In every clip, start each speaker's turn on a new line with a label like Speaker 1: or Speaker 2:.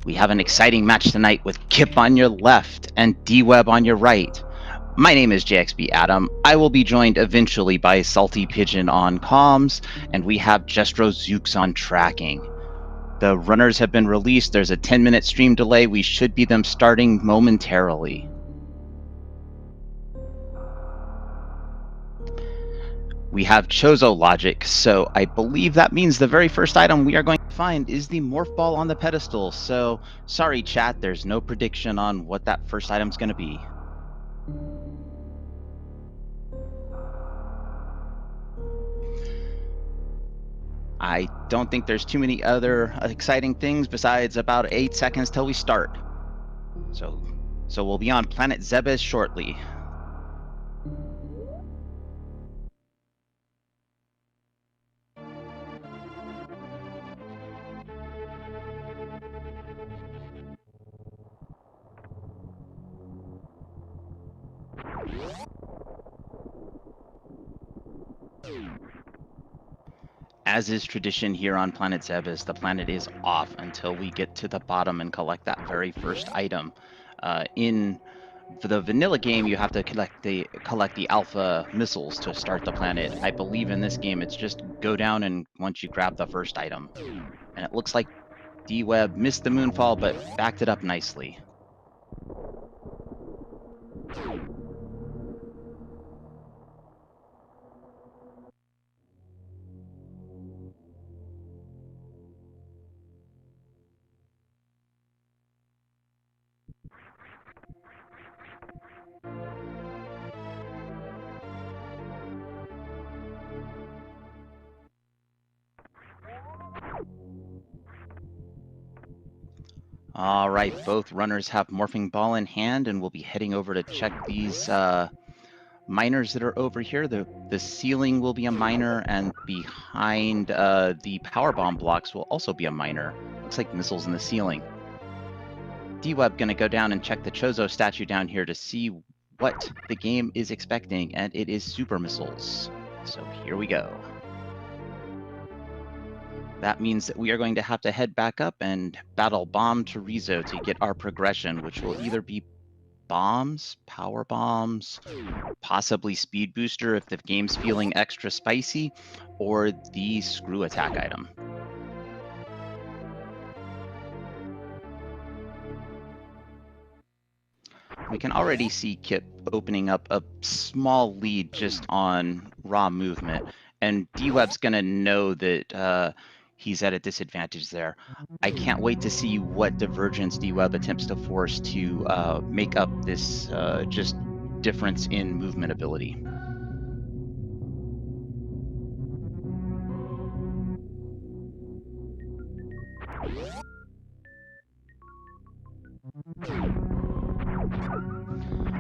Speaker 1: We have an exciting match tonight with Kipp on your left and D-Web on your right. My name is JXB Adam. I will be joined eventually by Salty Pigeon on comms, and we have Jestro Zooks on tracking. The runners have been released. There's a 10-minute stream delay. We should be them starting momentarily. We have Chozo logic, so I believe that means the very first item we are going to find is the morph ball on the pedestal. So sorry, chat, there's no prediction on what that first item's going to be. I don't think there's too many other exciting things besides about 8 seconds till we start. So we'll be on planet Zebes shortly. As is tradition here on planet Zebes, the planet is off until we get to the bottom and collect that very first item. In the vanilla game, you have to collect the alpha missiles to start the planet. I believe in this game, it's just go down and once you grab the first item. And it looks like D-Web missed the moonfall, but backed it up nicely. All right, both runners have Morphing Ball in hand, and we'll be heading over to check these miners that are over here. The ceiling will be a miner, and behind the power bomb blocks will also be a miner. Looks like missiles in the ceiling. D-Web gonna go down and check the Chozo statue down here to see what the game is expecting, and it is super missiles. So here we go. That means that we are going to have to head back up and battle Bomb Terizo to get our progression, which will either be bombs, power bombs, possibly speed booster if the game's feeling extra spicy, or the screw attack item. We can already see Kipp opening up a small lead just on raw movement, and D-Web's gonna know that he's at a disadvantage there. I can't wait to see what divergence D-Web attempts to force to make up this just difference in movement ability.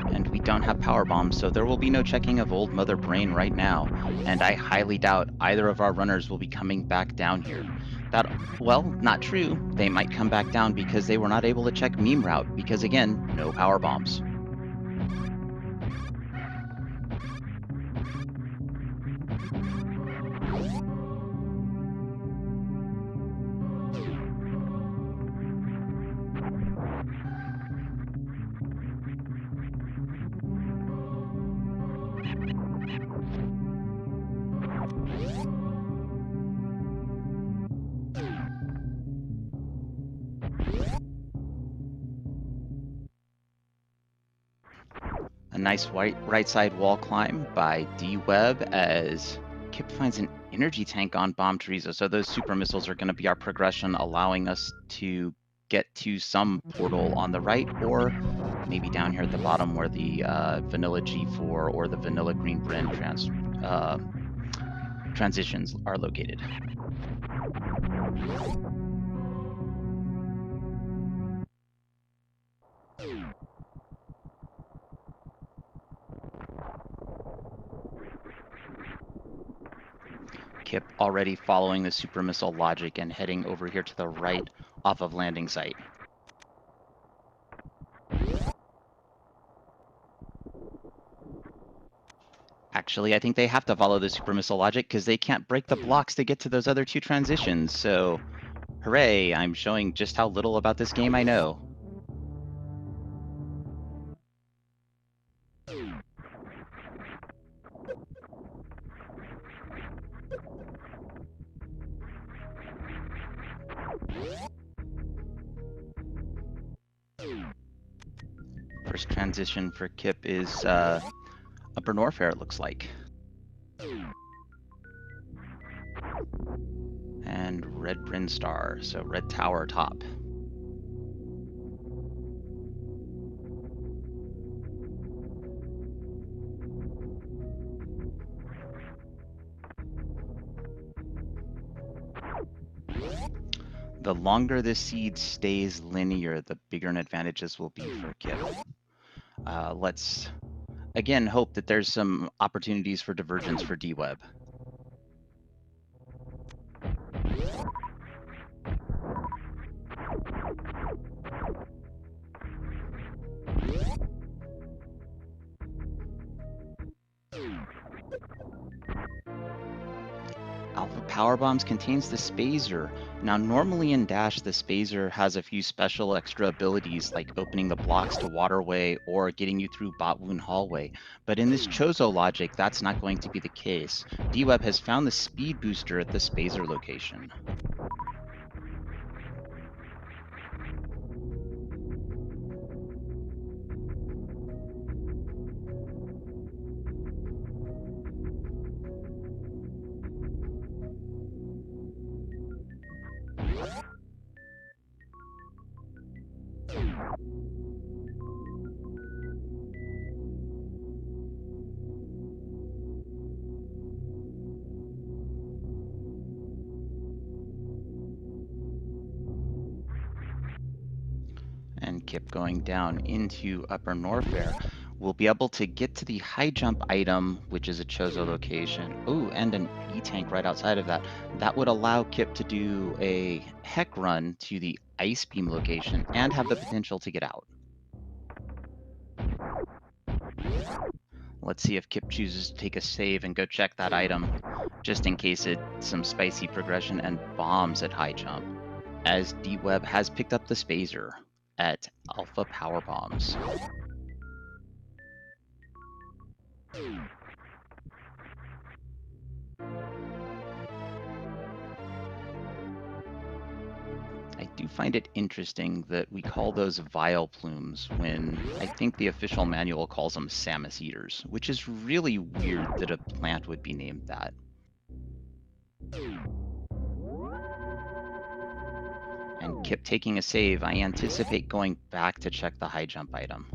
Speaker 1: And we don't have power bombs, so there will be no checking of Old Mother Brain right now, and I highly doubt either of our runners will be coming back down here. That, well, not true. They might come back down because they were not able to check meme route, because again, no power bombs. A nice right side wall climb by D-Web as Kipp finds an energy tank on Bomb Terizo. So those super missiles are going to be our progression, allowing us to get to some portal on the right, or maybe down here at the bottom where the vanilla G4 or the vanilla green Bryn transitions are located. Kipp already following the super missile logic and heading over here to the right off of landing site. Actually, I think they have to follow the super missile logic because they can't break the blocks to get to those other two transitions. So Hooray, I'm showing just how little about this game I know. First transition for Kipp is Upper Norfair, it looks like. And Red Brinstar, so Red Tower top. The longer the seed stays linear, the bigger an advantage this will be for Kipp. Let's again hope that there's some opportunities for divergence for D-Web. Alpha Power Bombs contains the Spazer. Now, normally in Dash, the Spazer has a few special extra abilities like opening the blocks to Waterway or getting you through Botwoon Hallway. But in this Chozo logic, that's not going to be the case. D-Web has found the speed booster at the Spazer location. And Kipp going down into Upper Norfair. We'll be able to get to the high jump item, which is a Chozo location. Ooh, and an E-Tank right outside of that. That would allow Kipp to do a heck run to the Ice Beam location and have the potential to get out. Let's see if Kipp chooses to take a save and go check that item, just in case it's some spicy progression and bombs at high jump, as D-Web has picked up the Spazer at Alpha Power Bombs. I do find it interesting that we call those Vile Plumes when I think the official manual calls them Samus Eaters, which is really weird that a plant would be named that. And Kipp taking a save, I anticipate going back to check the high jump item.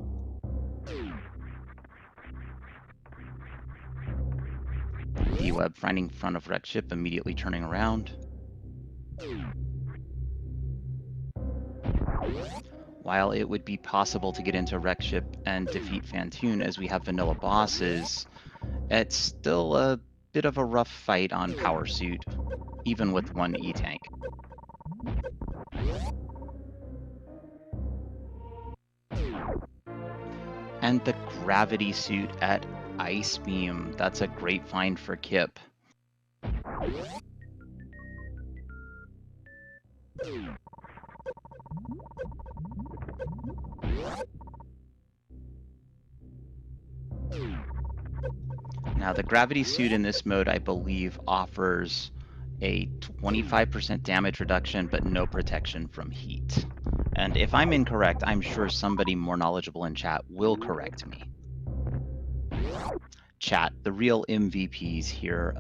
Speaker 1: D-Web finding front of Wreck Ship, immediately turning around. While it would be possible to get into Wreck Ship and defeat Phantoon as we have vanilla bosses, it's still a bit of a rough fight on Power Suit, even with one E-Tank. And the Gravity Suit at Ice Beam, that's a great find for Kipp. Now, the Gravity Suit in this mode, I believe, offers a 25% damage reduction, but no protection from heat. And if I'm incorrect, I'm sure somebody more knowledgeable in chat will correct me. Chat, the real MVPs here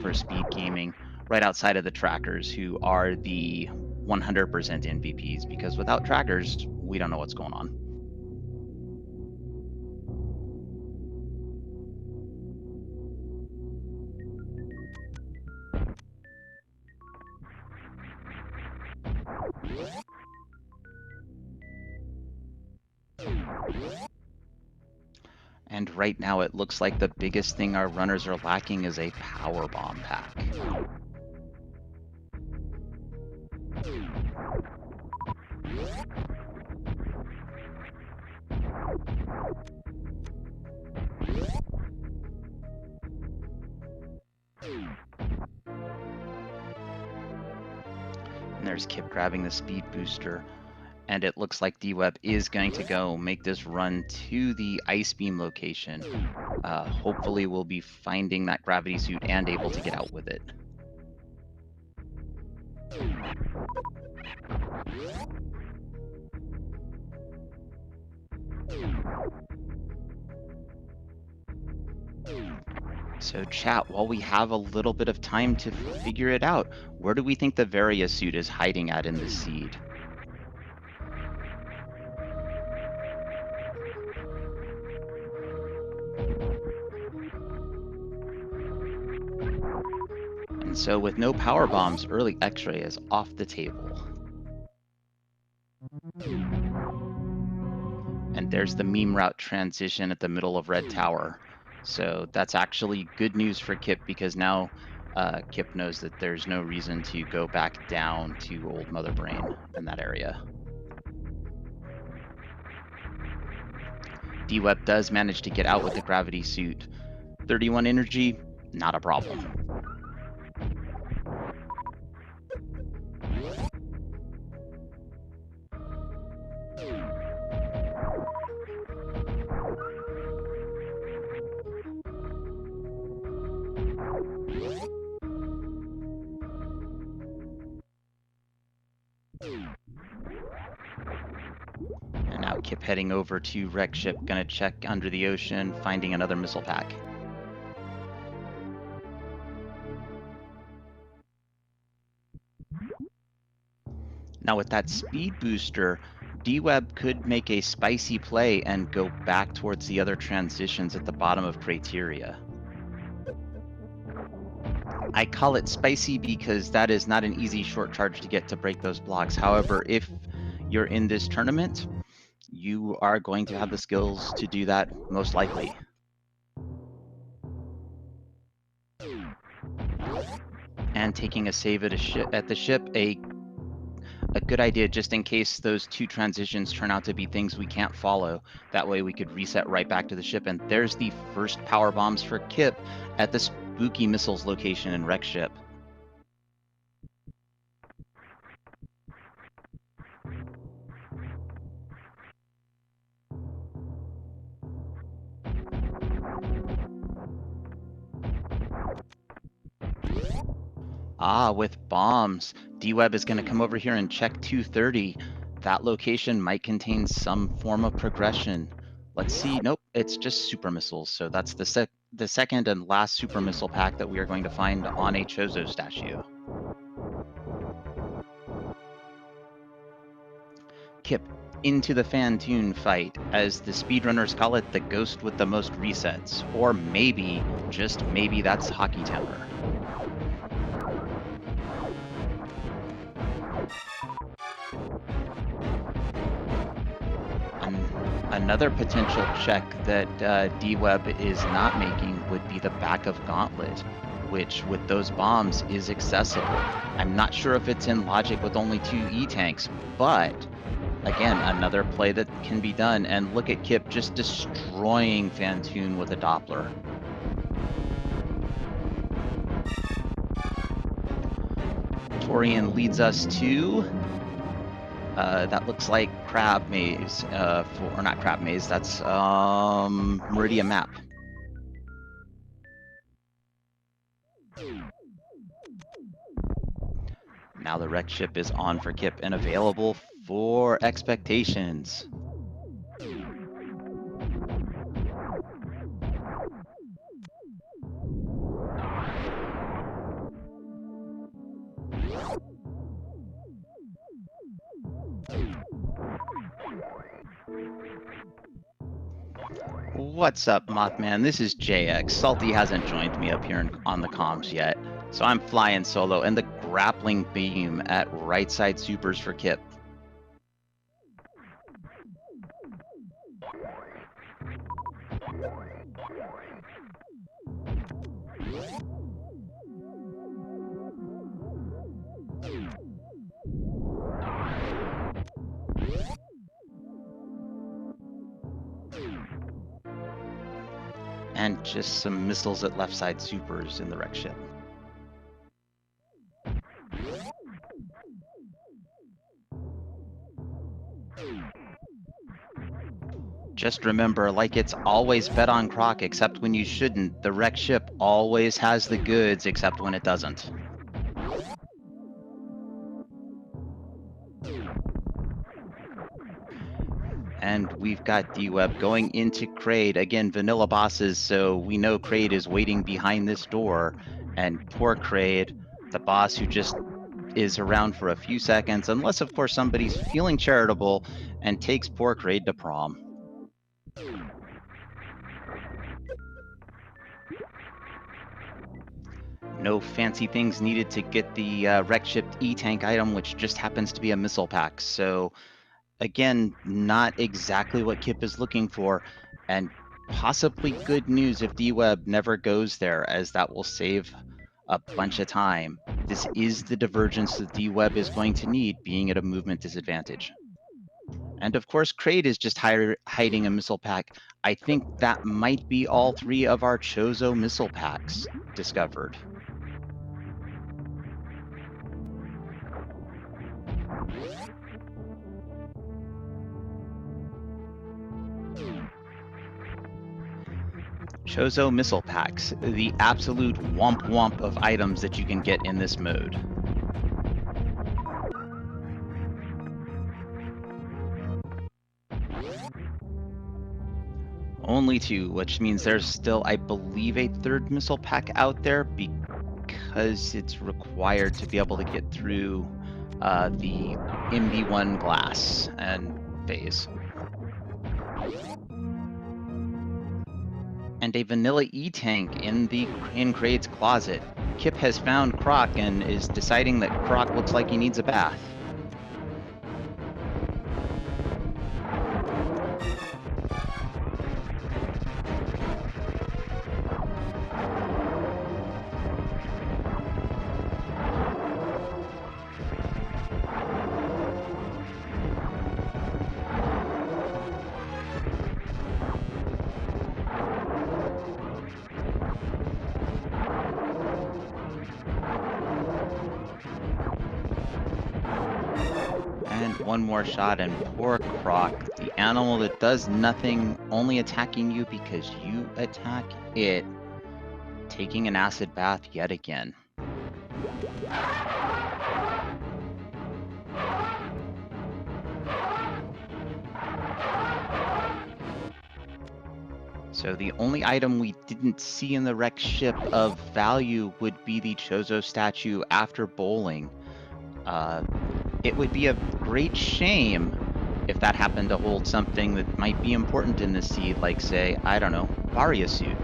Speaker 1: for speed gaming, right outside of the trackers, who are the 100% MVPs, because without trackers, we don't know what's going on. And right now it looks like the biggest thing our runners are lacking is a power bomb pack. There's Kipp grabbing the speed booster. And it looks like D-Web is going to go make this run to the ice beam location. Hopefully we'll be finding that gravity suit and able to get out with it. So chat, while we have a little bit of time to figure it out, where do we think the Varia suit is hiding at in the seed? And so with no power bombs, early X-ray is off the table. And there's the meme route transition at the middle of Red Tower. So that's actually good news for Kipp, because now Kipp knows that there's no reason to go back down to Old Mother Brain in that area. D-Web does manage to get out with the gravity suit. 31 energy, not a problem. And now Kipp heading over to Wreck Ship, gonna check under the ocean, finding another missile pack. Now with that speed booster, D-Web could make a spicy play and go back towards the other transitions at the bottom of Crateria. I call it spicy because that is not an easy short charge to get to break those blocks. However, if you're in this tournament, you are going to have the skills to do that, most likely. And taking a save at the ship, a good idea, just in case those two transitions turn out to be things we can't follow. That way we could reset right back to the ship. And there's the first power bombs for Kipp at the spooky missiles location in Wreck Ship. With bombs, D-Web is going to come over here and check 230. That location might contain some form of progression. Let's see. Nope, it's just super missiles. So that's the second and last super missile pack that we are going to find on a Chozo statue. Kipp into the Fantoon fight, as the speedrunners call it, the ghost with the most resets. Or maybe, just maybe, that's Hockey Temper. Another potential check that D-Web is not making would be the back of Gauntlet, which with those bombs is accessible. I'm not sure if it's in logic with only 2 E-tanks, but again, another play that can be done. And look at Kipp just destroying Fantoon with a Doppler. Torian leads us to that looks like Crab Maze, or not Crab Maze, that's Meridian Map. Now the Wreck Ship is on for Kipp and available for expectations. What's up, Mothman? This is JX. Salty hasn't joined me up here on the comms yet, so I'm flying solo, and the grappling beam at right side supers for Kipp. And just some missiles at left side supers in the Wreck Ship. Just remember, like it's always bet on Croc except when you shouldn't, the wrecked ship always has the goods except when it doesn't. And we've got D-Web going into Kraid. Again, vanilla bosses, so we know Kraid is waiting behind this door. And poor Kraid, the boss who just is around for a few seconds, unless, of course, somebody's feeling charitable and takes poor Kraid to prom. No fancy things needed to get the wreck ship E-Tank item, which just happens to be a missile pack. So again, not exactly what Kipp is looking for, and possibly good news if D-Web never goes there, as that will save a bunch of time. This is the divergence that D-Web is going to need, being at a movement disadvantage. And of course, Kraid is just hiding a missile pack. I think that might be all three of our Chozo missile packs discovered. Chozo missile packs, the absolute womp womp of items that you can get in this mode. Only two, which means there's still, I believe, a third missile pack out there because it's required to be able to get through the MB1 glass and phase. And a vanilla E-Tank in Kraid's closet. Kipp has found Croc and is deciding that Croc looks like he needs a bath. One more shot and poor Croc, the animal that does nothing, only attacking you because you attack it, taking an acid bath yet again. So the only item we didn't see in the wrecked ship of value would be the Chozo statue after bowling. It would be a great shame if that happened to hold something that might be important in the seed, like, say, I don't know, Varia suit.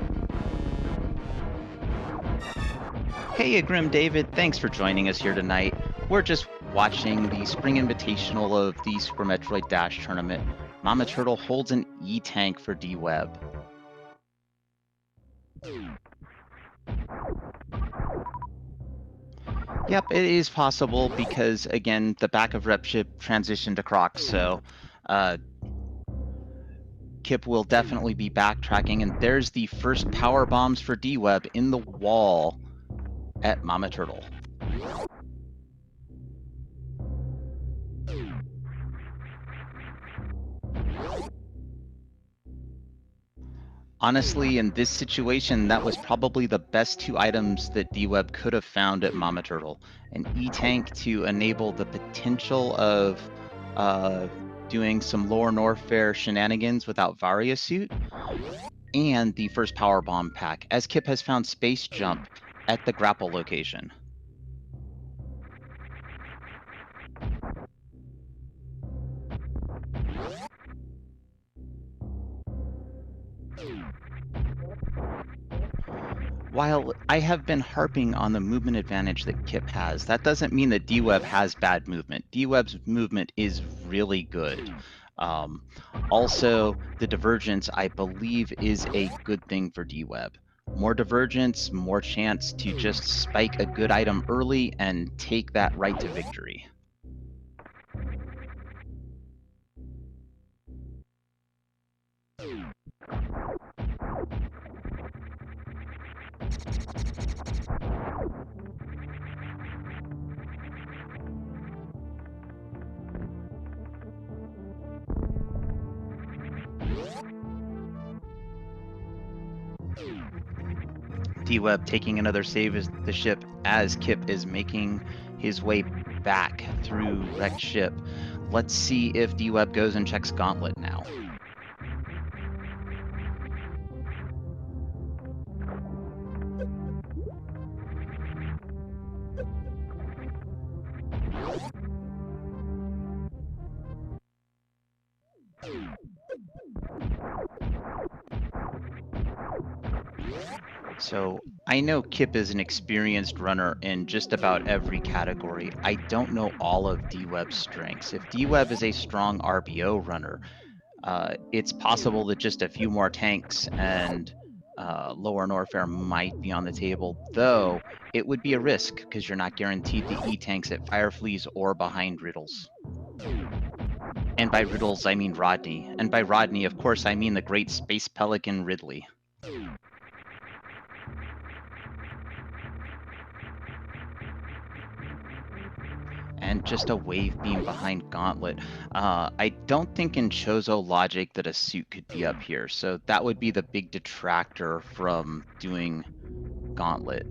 Speaker 1: Hey, Grim David, thanks for joining us here tonight. We're just watching the Spring Invitational of the Super Metroid Dash tournament. Mama Turtle holds an E-Tank for D-Web. Yep, it is possible because, again, the back of Rep Ship transitioned to Croc, so Kipp will definitely be backtracking, and there's the first power bombs for D-Web in the wall at Mama Turtle. Honestly, in this situation, that was probably the best two items that D-Web could have found at Mama Turtle. An E-Tank to enable the potential of doing some Lower Norfair shenanigans without Varia suit, and the first power bomb pack, as Kipp has found Space Jump at the grapple location. While I have been harping on the movement advantage that Kipp has, that doesn't mean that D-Web has bad movement. D-Web's movement is really good. Also, the divergence, I believe, is a good thing for D-Web. More divergence, more chance to just spike a good item early and take that right to victory. D-Web taking another save as the ship as Kipp is making his way back through wrecked ship. Let's see if D-Web goes and checks Gauntlet now. So I know Kipp is an experienced runner in just about every category. I don't know all of D-Web's strengths. If D-Web is a strong RBO runner, it's possible that just a few more tanks and lower Norfair might be on the table, though it would be a risk because you're not guaranteed the E-tanks at Fireflies or behind Riddles. And by Riddles, I mean Rodney. And by Rodney, of course, I mean the great Space Pelican Ridley. And just a wave beam behind Gauntlet. I don't think in Chozo logic that a suit could be up here, so that would be the big detractor from doing Gauntlet.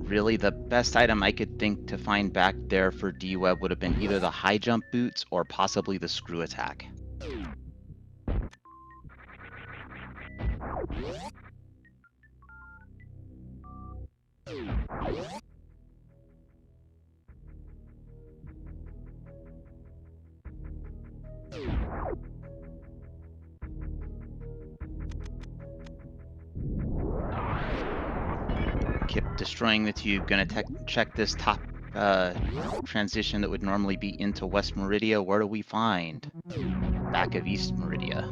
Speaker 1: Really, the best item I could think to find back there for D-Web would have been either the high jump boots or possibly the screw attack. Kipp destroying the tube, gonna check this top transition that would normally be into West Meridia. Where do we find? Back of East Meridia.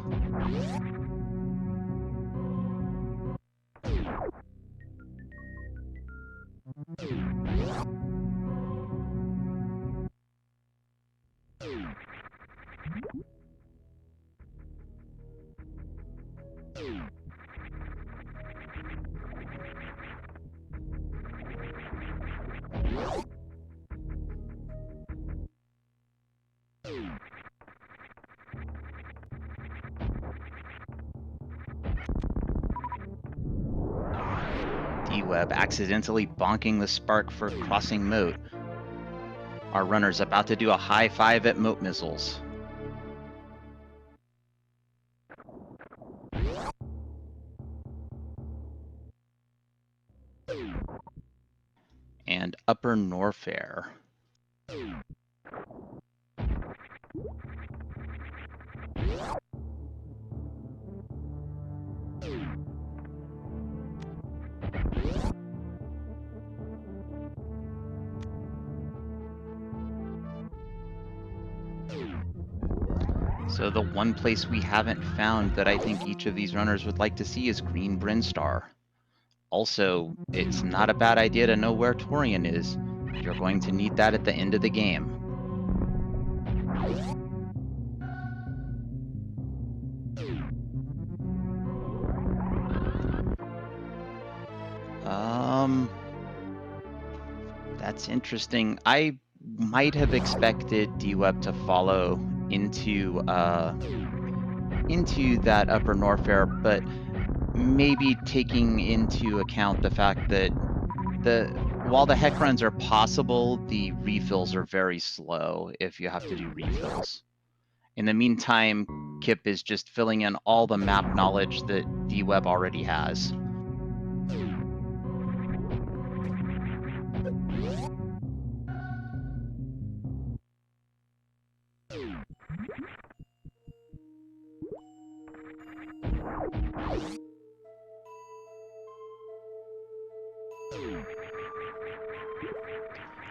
Speaker 1: D-Web accidentally bonking the spark for crossing moat. Our runner's about to do a high five at moat missiles. And Upper Norfair. So the one place we haven't found that I think each of these runners would like to see is Green Brinstar. Also, it's not a bad idea to know where Torian is. You're going to need that at the end of the game. That's interesting. I might have expected D-Web to follow into that Upper Norfair, but maybe taking into account the fact that while the heck runs are possible, the refills are very slow if you have to do refills. In the meantime, Kipp is just filling in all the map knowledge that D-Web already has.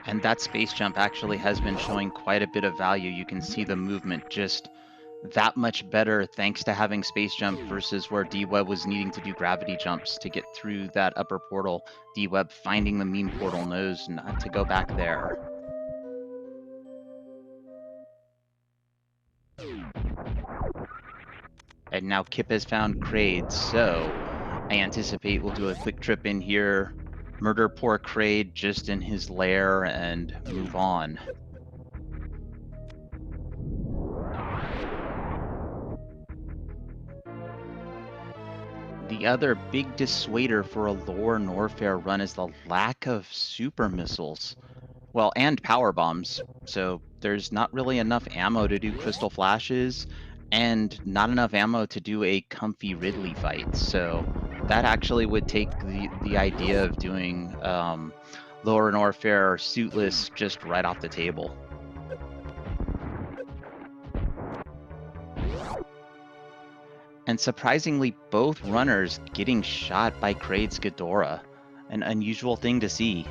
Speaker 1: And that space jump actually has been showing quite a bit of value. You can see the movement just that much better thanks to having space jump versus where D-Web was needing to do gravity jumps to get through that upper portal. D-Web finding the mean portal knows not to go back there. And now Kipp has found Kraid, so I anticipate we'll do a quick trip in here, murder poor Kraid just in his lair, and move on. The other big dissuader for a lower Norfair run is the lack of super missiles. Well, and power bombs. So there's not really enough ammo to do crystal flashes, and not enough ammo to do a comfy Ridley fight. So that actually would take the idea of doing lower Norfair suitless just right off the table. And surprisingly, both runners getting shot by Kraid's Ghidorah, an unusual thing to see.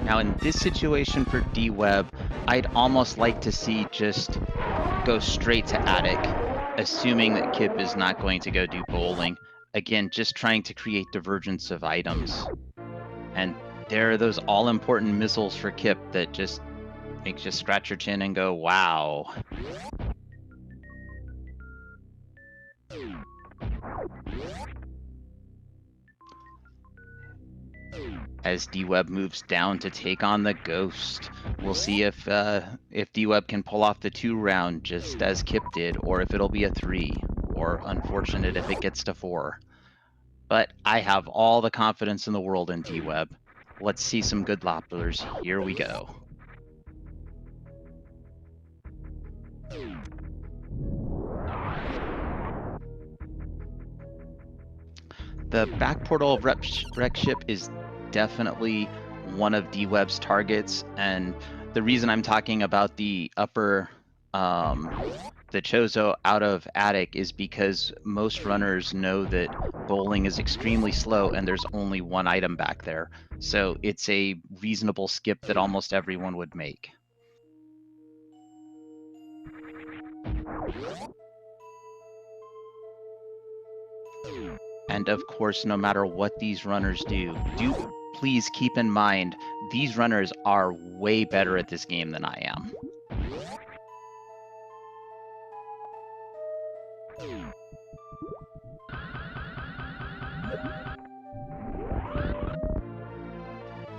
Speaker 1: Now in this situation for D-Web, I'd almost like to see just go straight to Attic, assuming that Kipp is not going to go do bowling. Again, just trying to create divergence of items. And there are those all-important missiles for Kipp that just makes you scratch your chin and go, wow. As D-Web moves down to take on the Ghost, we'll see if D-Web can pull off the 2-round just as Kipp did, or if it'll be a 3, or unfortunate if it gets to 4. But I have all the confidence in the world in D-Web. Let's see some good lopplers. Here we go. The back portal of Wreck Ship is definitely one of D-Web's targets, and the reason I'm talking about the upper, the Chozo out of Attic is because most runners know that bowling is extremely slow and there's only one item back there. So it's a reasonable skip that almost everyone would make. And of course, no matter what these runners do please keep in mind, these runners are way better at this game than I am.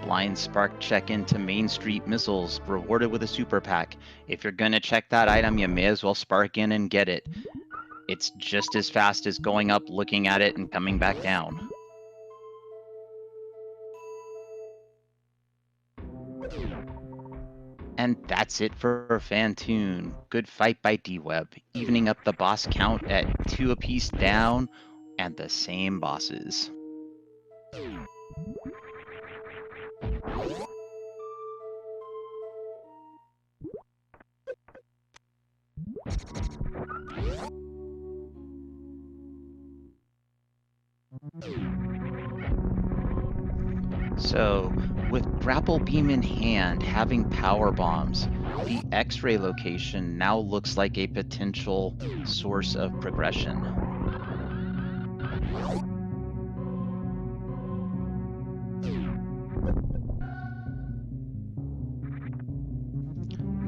Speaker 1: Blind Spark check into Main Street Missiles, rewarded with a super pack. If you're gonna check that item, you may as well spark in and get it. It's just as fast as going up, looking at it, and coming back down. And that's it for Fantoon. Good fight by D-Web, evening up the boss count at 2 apiece down, and the same bosses. So, with Grapple Beam in hand, having power bombs, the X-ray location now looks like a potential source of progression.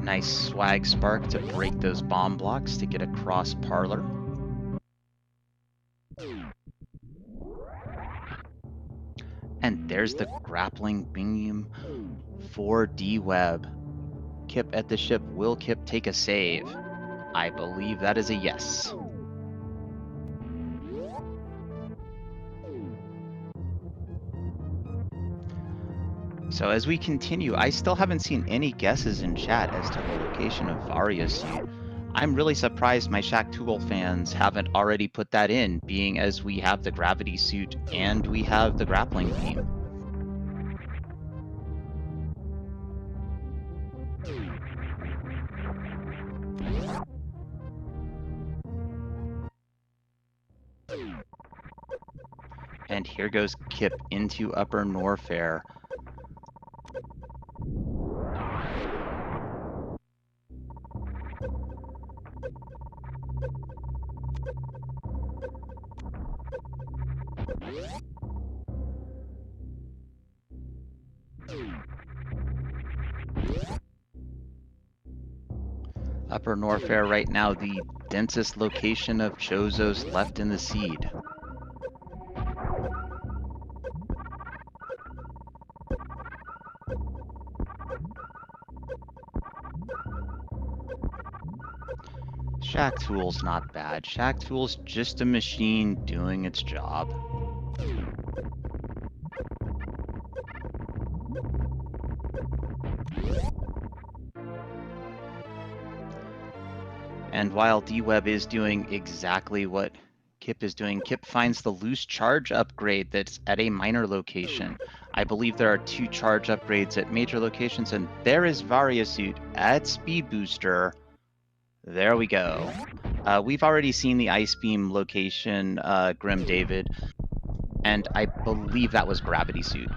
Speaker 1: Nice swag spark to break those bomb blocks to get across Parlor. And there's the grappling beam for D-Web. Kipp at the ship. Will Kipp take a save? I believe that is a yes. So as we continue, I still haven't seen any guesses in chat as to the location of Varia's suit. I'm really surprised my Shaq Tool fans haven't already put that in, being as we have the gravity suit and we have the grappling beam. And here goes Kipp into Upper Norfair. Upper Norfair right now, the densest location of Chozos left in the seed. Shack Tool's not bad. Shack Tool's just a machine doing its job. And while D-Web is doing exactly what Kipp is doing, Kipp finds the loose charge upgrade that's at a minor location. I believe there are 2 charge upgrades at major locations, and there is Varia Suit at Speed Booster. There we go. We've already seen the Ice Beam location, Grim David, and I believe that was Gravity Suit.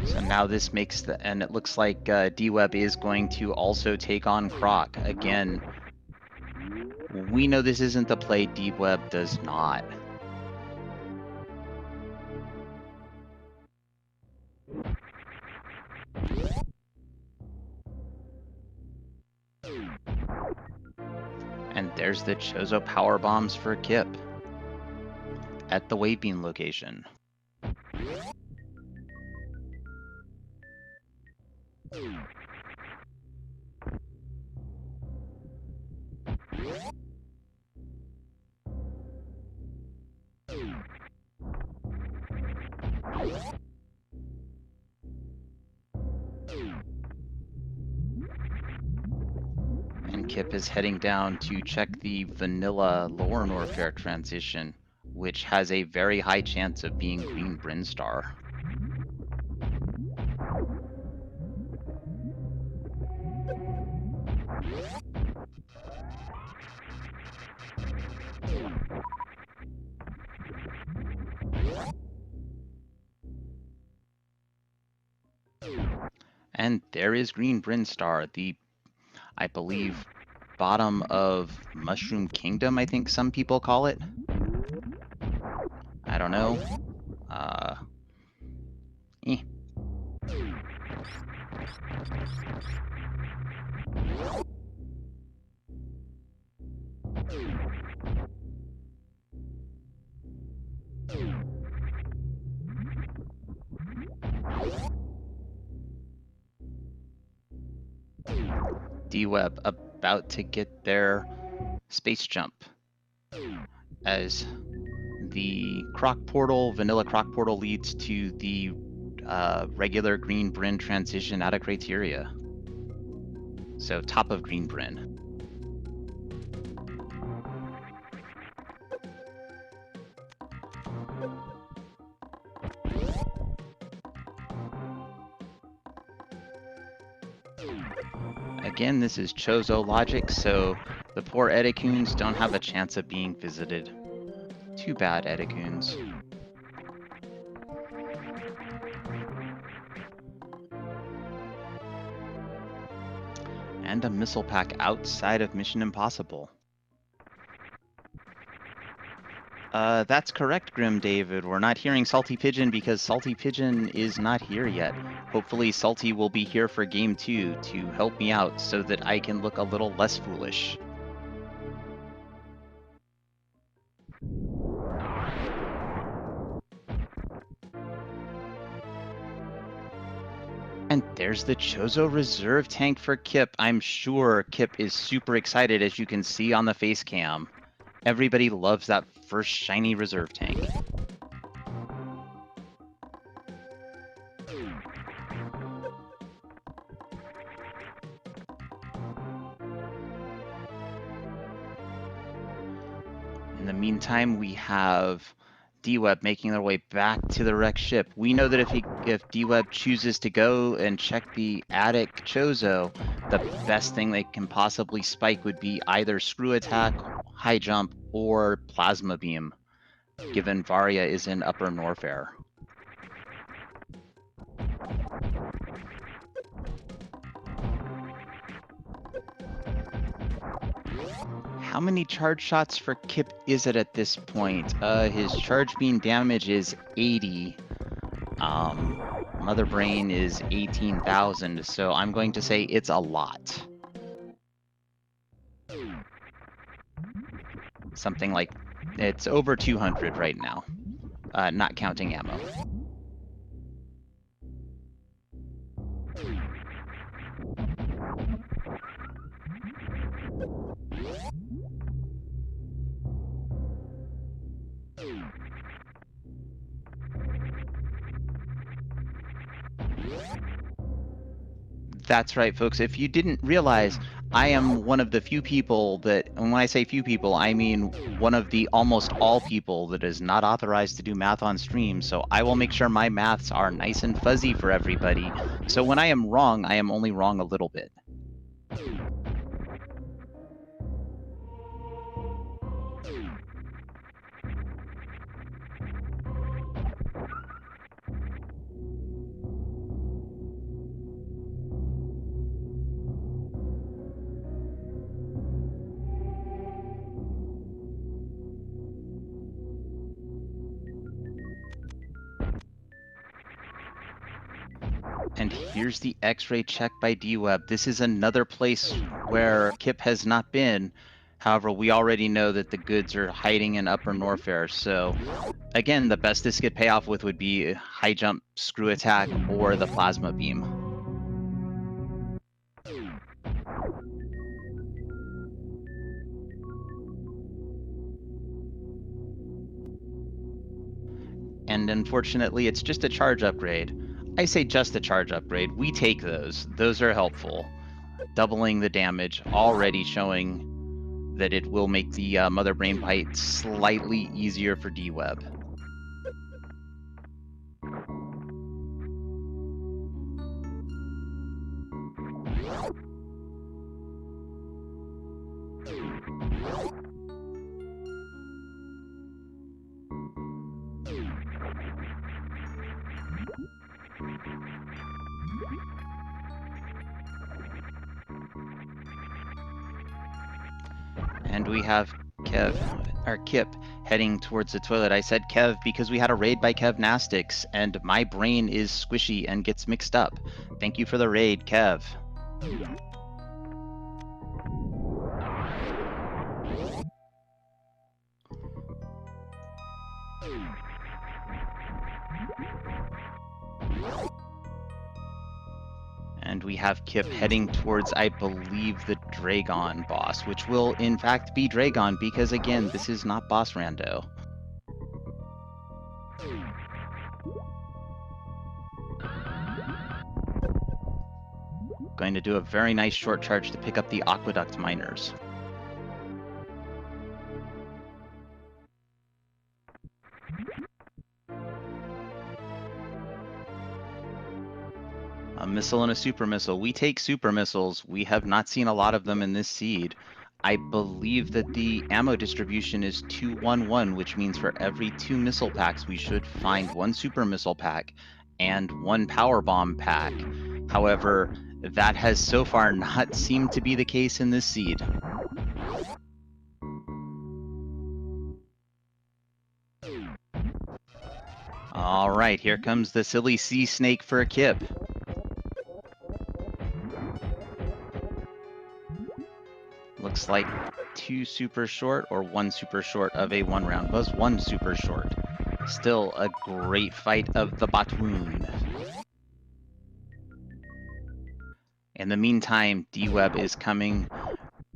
Speaker 1: So now this makes and it looks like D-Web is going to also take on Croc. Again, we know this isn't the play, D-Web does not. And there's the Chozo power bombs for Kipp at the Waybeam location. And Kipp is heading down to check the vanilla Lower Norfair transition, which has a very high chance of being Green Brinstar. And there is Green Brinstar, the, I believe, bottom of Mushroom Kingdom, I think some people call it. I don't know. Eh. D-Web about to get their space jump as the Croc Portal, Vanilla Croc Portal leads to the regular Green Bryn transition out of Criteria. So top of Green Bryn. Again, this is Chozo logic, so the poor Edicoons don't have a chance of being visited. Too bad, Edicoons. And a missile pack outside of Mission Impossible. That's correct, Grim David. We're not hearing Salty Pigeon because Salty Pigeon is not here yet. Hopefully Salty will be here for Game 2 to help me out so that I can look a little less foolish. And there's the Chozo reserve tank for Kipp. I'm sure Kipp is super excited, as you can see on the face cam. Everybody loves that first shiny reserve tank. In the meantime, we have D-Web making their way back to the wrecked ship. We know that if D-Web chooses to go and check the attic Chozo, the best thing they can possibly spike would be either Screw Attack, High Jump, or Plasma Beam, given Varia is in Upper Norfair. How many charge shots for Kipp is it at this point? His charge beam damage is 80. Mother Brain is 18,000, so I'm going to say it's a lot. Something like, it's over 200 right now, not counting ammo. That's right, folks. If you didn't realize, I am one of the few people that, and when I say few people, I mean one of the almost all people that is not authorized to do math on stream. So I will make sure my maths are nice and fuzzy for everybody. So when I am wrong, I am only wrong a little bit. And here's the X-ray check by D-Web. This is another place where Kipp has not been. However, we already know that the goods are hiding in Upper Norfair. So again, the best this could pay off with would be high jump, screw attack, or the plasma beam. And unfortunately, it's just a charge upgrade. I say just a charge upgrade. We take those. Those are helpful. Doubling the damage, already showing that it will make the Mother Brain Bite slightly easier for D-Web. And we have Kipp heading towards the toilet. I said Kev because we had a raid by Kevnastics, and my brain is squishy and gets mixed up. Thank you for the raid, Kev. And we have Kipp heading towards, I believe, the Dragon boss, which will in fact be Dragon, because again, this is not boss rando. Going to do a very nice short charge to pick up the Aqueduct Miners. A missile and a super missile. We take super missiles. We have not seen a lot of them in this seed. I believe that the ammo distribution is 2-1-1, which means for every 2 missile packs, we should find 1 super missile pack and 1 power bomb pack. However, that has so far not seemed to be the case in this seed. All right, here comes the silly sea snake for a Kipp. Looks like 2 super short or 1 super short of a 1 round. Was 1 super short. Still a great fight of the Batwoon. In the meantime, D-Web is coming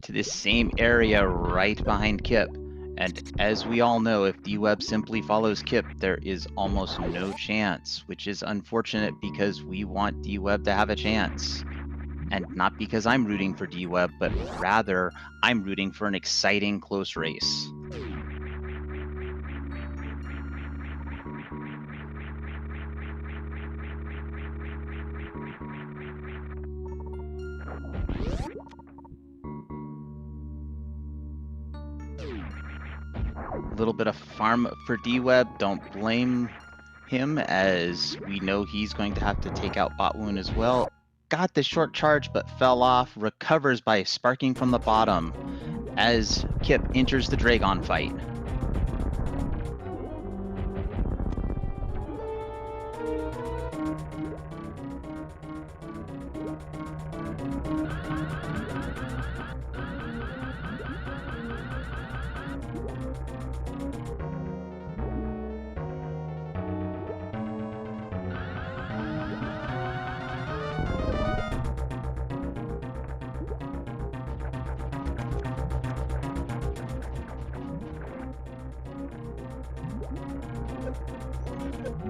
Speaker 1: to this same area right behind Kipp. And as we all know, if D-Web simply follows Kipp, there is almost no chance, which is unfortunate because we want D-Web to have a chance. And not because I'm rooting for D-Web, but rather I'm rooting for an exciting close race. A little bit of farm for D-Web. Don't blame him, as we know he's going to have to take out Batwoon as well. Got the short charge but fell off, recovers by sparking from the bottom. as Kipp enters the Dragon fight.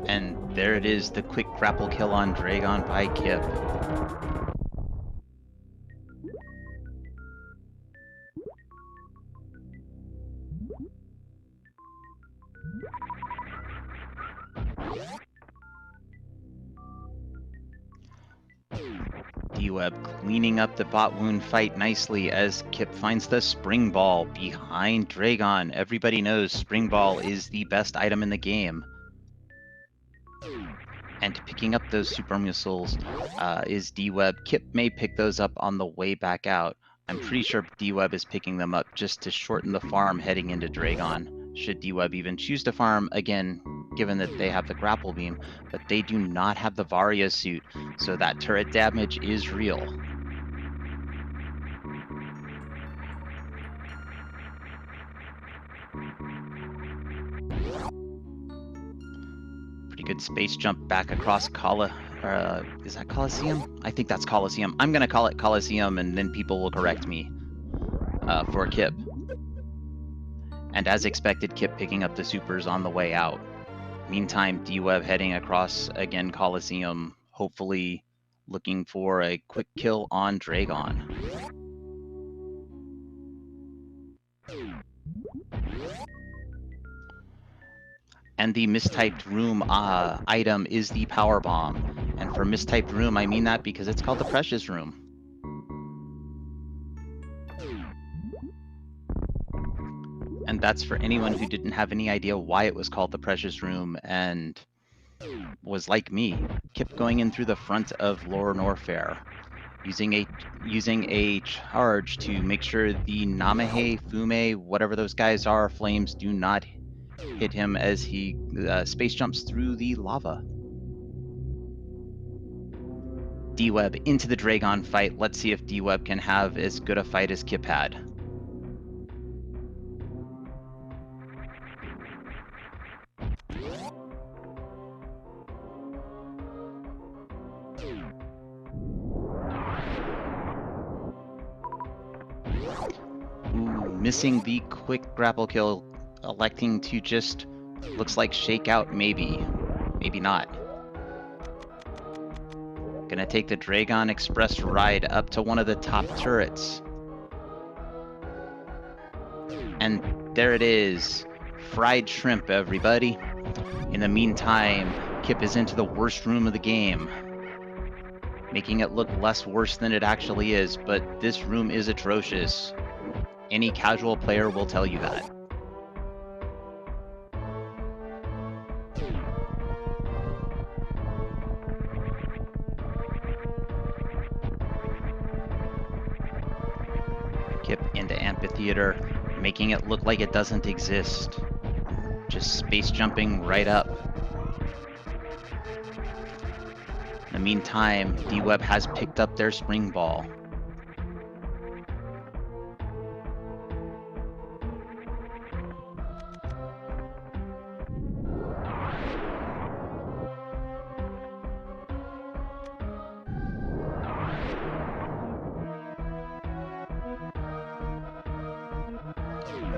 Speaker 1: And there it is, the quick grapple kill on Dragon by Kipp. D-Web cleaning up the bot wound fight nicely as Kipp finds the Spring Ball behind Dragon. Everybody knows Spring Ball is the best item in the game. And picking up those super missiles is D-Web. Kipp may pick those up on the way back out. I'm pretty sure D-Web is picking them up just to shorten the farm heading into Dragon, should D-Web even choose to farm, again, given that they have the grapple beam, but they do not have the Varia suit, so that turret damage is real. Pretty good space jump back across is that Coliseum? I think that's Coliseum. I'm gonna call it Coliseum, and then people will correct me for Kipp. And as expected, Kipp picking up the supers on the way out. Meantime, D-Web heading across again Coliseum, hopefully looking for a quick kill on Dragon. And the mistyped room item is the Power Bomb. And for mistyped room, I mean that because it's called the Precious Room. And that's for anyone who didn't have any idea why it was called the Precious Room and was like me, kept going in through the front of Lord Norfair, using a charge to make sure the Namahe, Fume, whatever those guys are, flames do not hit him as he space jumps through the lava. D-Web into the Dragon fight. Let's see if D-Web can have as good a fight as Kipp had. Ooh, missing the quick grapple kill, electing to just, looks like shake out maybe. Maybe not. Gonna take the Dragon Express ride up to one of the top turrets. And there it is. Fried shrimp, everybody. In the meantime, Kipp is into the worst room of the game, making it look less worse than it actually is, but this room is atrocious. Any casual player will tell you that. Kipp into Amphitheater, making it look like it doesn't exist. Just space jumping right up. In the meantime, D-Web has picked up their Spring Ball.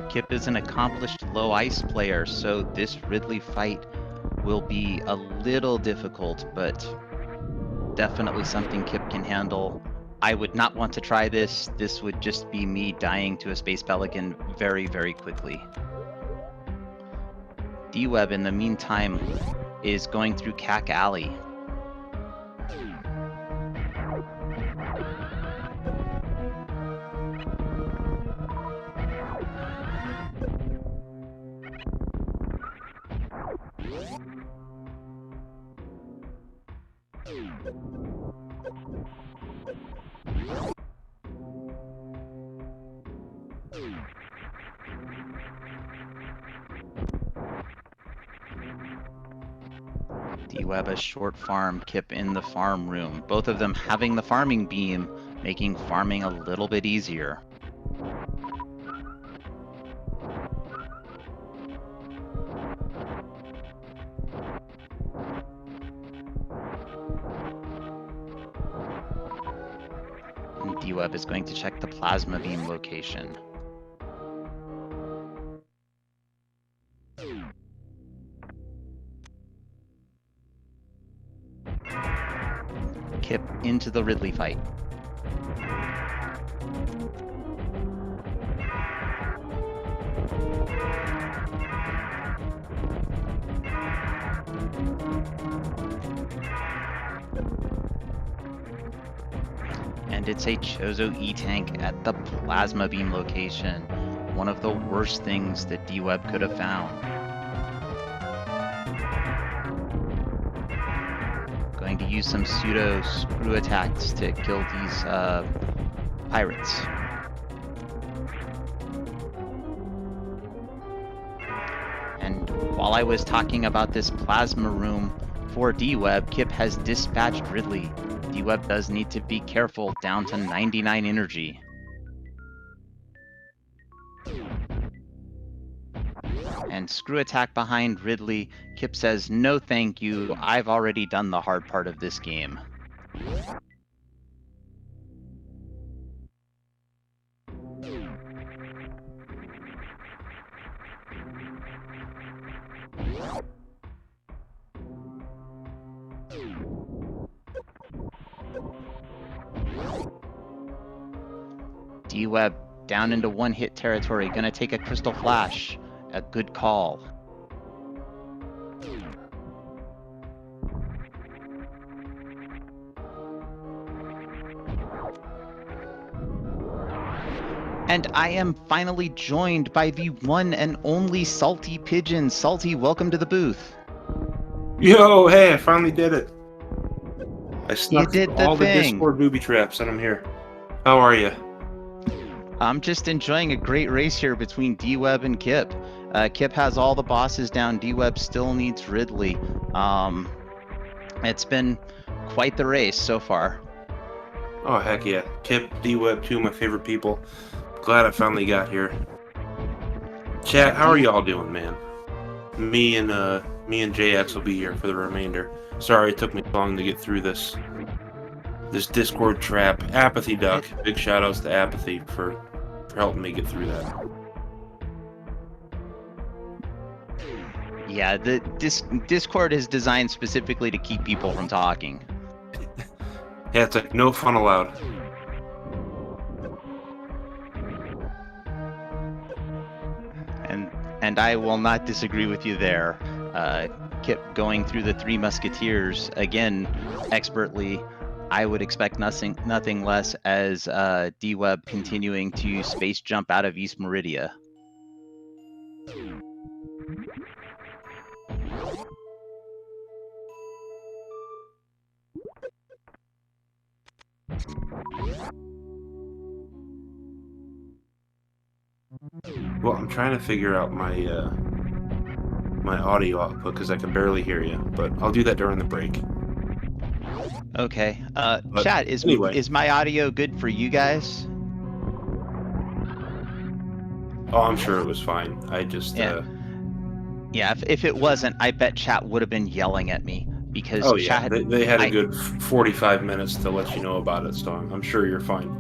Speaker 1: Kipp is an accomplished low ice player, so this Ridley fight will be a little difficult, but definitely something Kipp can handle. I would not want to try this. This would just be me dying to a Space Pelican very, very quickly. D-Web, in the meantime, is going through Cack Alley. D-Web a short farm, Kipp in the farm room. Both of them having the farming beam, making farming a little bit easier. And D-Web is going to check the plasma beam location. Kipp into the Ridley fight. And it's a Chozo E-Tank at the plasma beam location. One of the worst things that D-Web could have found. Going to use some pseudo screw attacks to kill these pirates. And while I was talking about this plasma room for D-Web, Kipp has dispatched Ridley. D-Web does need to be careful, down to 99 energy. And screw attack behind Ridley. Kipp says, no thank you, I've already done the hard part of this game. D-Web down into one-hit territory, gonna take a Crystal Flash. A good call. And I am finally joined by the one and only Salty Pigeon. Salty, welcome to the booth.
Speaker 2: Yo, hey, I finally did it. I snuck
Speaker 1: did the
Speaker 2: all the
Speaker 1: thing.
Speaker 2: Discord booby traps and I'm here. How are you?
Speaker 1: I'm just enjoying a great race here between D-Web and Kipp. Kipp has all the bosses down. D-Web still needs Ridley. It's been quite the race so far.
Speaker 2: Oh, heck yeah. Kipp, D-Web, two of my favorite people. Glad I finally got here. Chat, how are y'all doing, man? Me and JX will be here for the remainder. Sorry it took me long to get through this Discord trap. Apathy Duck. Big shout outs to Apathy for helping me get through that.
Speaker 1: Yeah, the Discord is designed specifically to keep people from talking.
Speaker 2: Yeah, it's like no fun allowed.
Speaker 1: And I will not disagree with you there. Kipp going through the Three Musketeers again expertly. I would expect nothing less as D-Web continuing to space jump out of East Meridia.
Speaker 2: Well, I'm trying to figure out my my audio output because I can barely hear you, but I'll do that during the break.
Speaker 1: Okay.
Speaker 2: But
Speaker 1: Chat, is my audio good for you guys?
Speaker 2: Oh, I'm sure it was fine. I just
Speaker 1: Yeah. Yeah, if it wasn't, I bet chat would have been yelling at me because
Speaker 2: oh yeah,
Speaker 1: chat.
Speaker 2: they had a good 45 minutes to let you know about it, so I'm sure you're fine.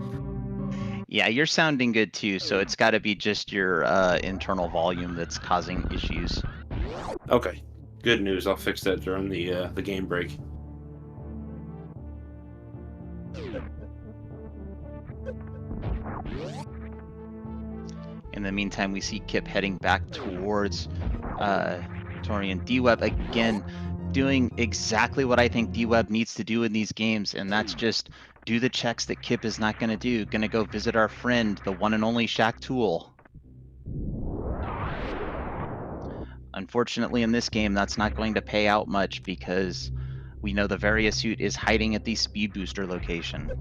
Speaker 1: Yeah, you're sounding good too, so it's got to be just your internal volume that's causing issues.
Speaker 2: Okay, good news. I'll fix that during the game break.
Speaker 1: In the meantime, we see Kipp heading back towards Tourney, and D-Web again doing exactly what I think D-Web needs to do in these games, and that's just do the checks that Kipp is not going to do. Going to go visit our friend, the one and only Shaq Tool. Unfortunately, in this game, that's not going to pay out much because we know the Varia suit is hiding at the speed booster location.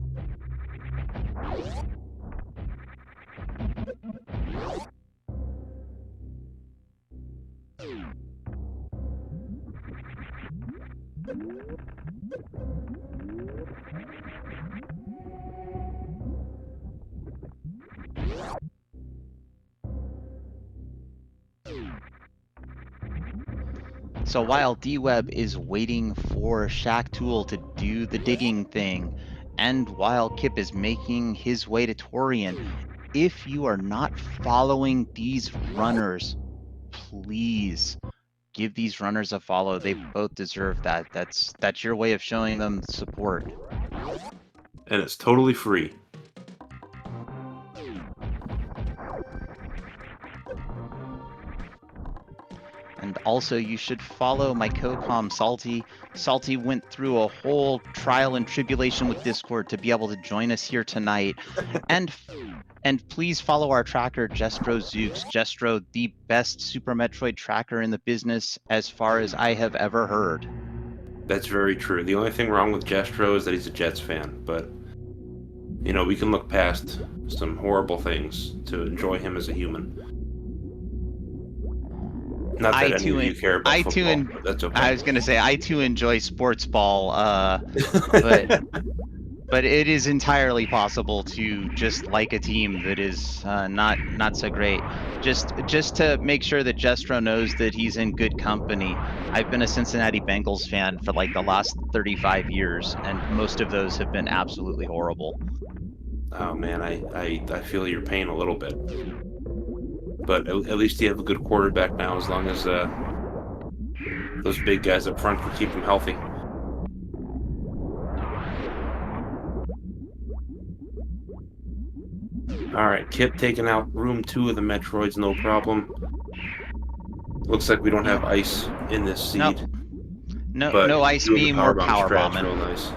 Speaker 1: So while D-Web is waiting for Shack Tool to do the digging thing, and while Kipp is making his way to Torian, if you are not following these runners, please give these runners a follow. They both deserve that. That's your way of showing them support.
Speaker 2: And it's totally free.
Speaker 1: And also, you should follow my co-com, Salty. Salty went through a whole trial and tribulation with Discord to be able to join us here tonight. And please follow our tracker, Jestro Zooks. Jestro, the best Super Metroid tracker in the business as far as I have ever heard.
Speaker 2: That's very true. The only thing wrong with Jestro is that he's a Jets fan, but you know, we can look past some horrible things to enjoy him as a human. Not that any of you care about football, but that's okay.
Speaker 1: I was going to say, I too enjoy sports ball, but it is entirely possible to just like a team that is not so great. Just to make sure that Jestro knows that he's in good company. I've been a Cincinnati Bengals fan for like the last 35 years, and most of those have been absolutely horrible.
Speaker 2: Oh man, I feel your pain a little bit. But at least you have a good quarterback now, as long as those big guys up front can keep him healthy. Alright, Kipp taking out room 2 of the Metroids, no problem. Looks like we don't have ice in this seed.
Speaker 1: No ice beam or power bombing.
Speaker 2: Real nice.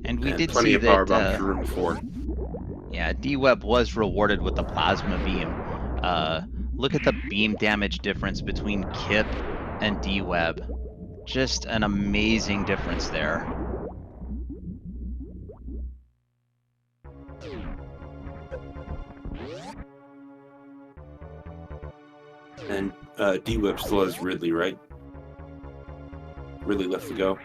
Speaker 1: And we did
Speaker 2: plenty
Speaker 1: see
Speaker 2: of power
Speaker 1: that
Speaker 2: bombs for room 4.
Speaker 1: Yeah, D-Web was rewarded with the plasma beam. Look at the beam damage difference between Kipp and D-Web. Just an amazing difference there.
Speaker 2: And D-Web still has Ridley, right? Ridley left to go.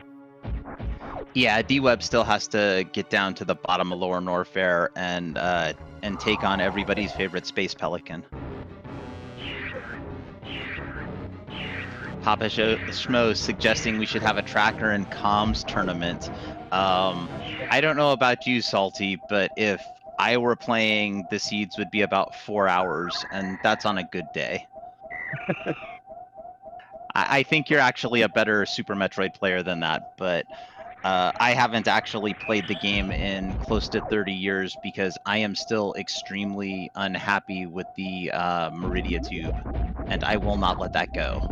Speaker 1: Yeah, D-Web still has to get down to the bottom of Lower Norfair and take on everybody's favorite Space Pelican. Papa Schmo suggesting we should have a tracker and comms tournament. I don't know about you, Salty, but if I were playing, the seeds would be about 4 hours, and that's on a good day. I think you're actually a better Super Metroid player than that, but I haven't actually played the game in close to 30 years because I am still extremely unhappy with the Meridia Tube, and I will not let that go.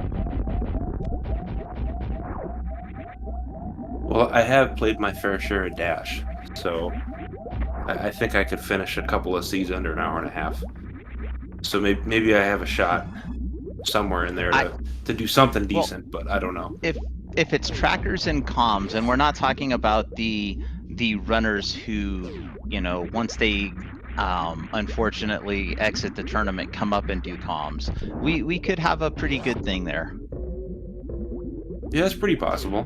Speaker 2: Well, I have played my fair share of Dash, so I think I could finish a couple of seeds under an hour and a half. So maybe I have a shot somewhere in there to do something decent, but I don't know.
Speaker 1: If it's trackers and comms, and we're not talking about the runners who, you know, once they unfortunately exit the tournament, come up and do comms, we could have a pretty good thing there.
Speaker 2: Yeah, it's pretty possible.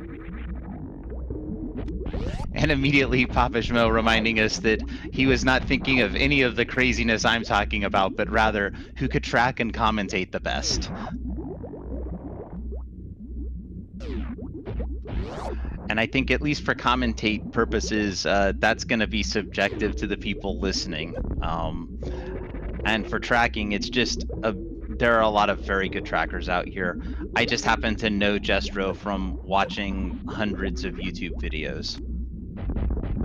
Speaker 1: And immediately Papa Schmo reminding us that he was not thinking of any of the craziness I'm talking about, but rather who could track and commentate the best. And I think at least for commentate purposes, that's going to be subjective to the people listening. And for tracking, it's just there are a lot of very good trackers out here. I just happen to know Jestro from watching hundreds of YouTube videos.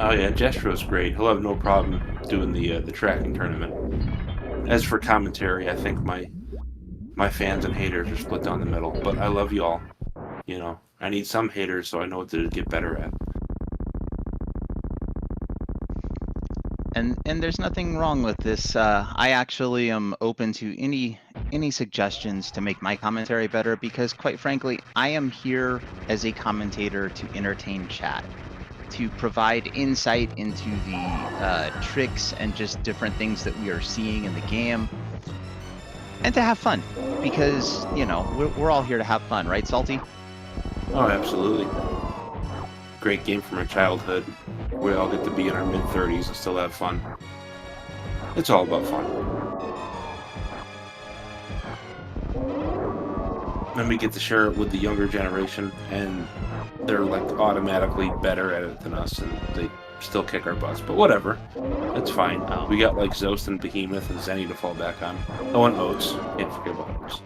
Speaker 2: Oh yeah, Jestro's great. He'll have no problem doing the tracking tournament. As for commentary, I think my fans and haters are split down the middle. But I love you all. You know, I need some haters so I know what to get better at.
Speaker 1: And there's nothing wrong with this. I actually am open to any suggestions to make my commentary better because, quite frankly, I am here as a commentator to entertain chat. to provide insight into the tricks and just different things that we are seeing in the game, and to have fun, because, you know, we're all here to have fun, right, Salty?
Speaker 2: Oh, absolutely. Great game from our childhood. We all get to be in our mid-30s and still have fun. It's all about fun. And we get to share it with the younger generation, and they're like automatically better at it than us, and they still kick our butts. But whatever, it's fine. We got like Zost and Behemoth and Zenny to fall back on. Oh, and Oats. Can't forget about Oats.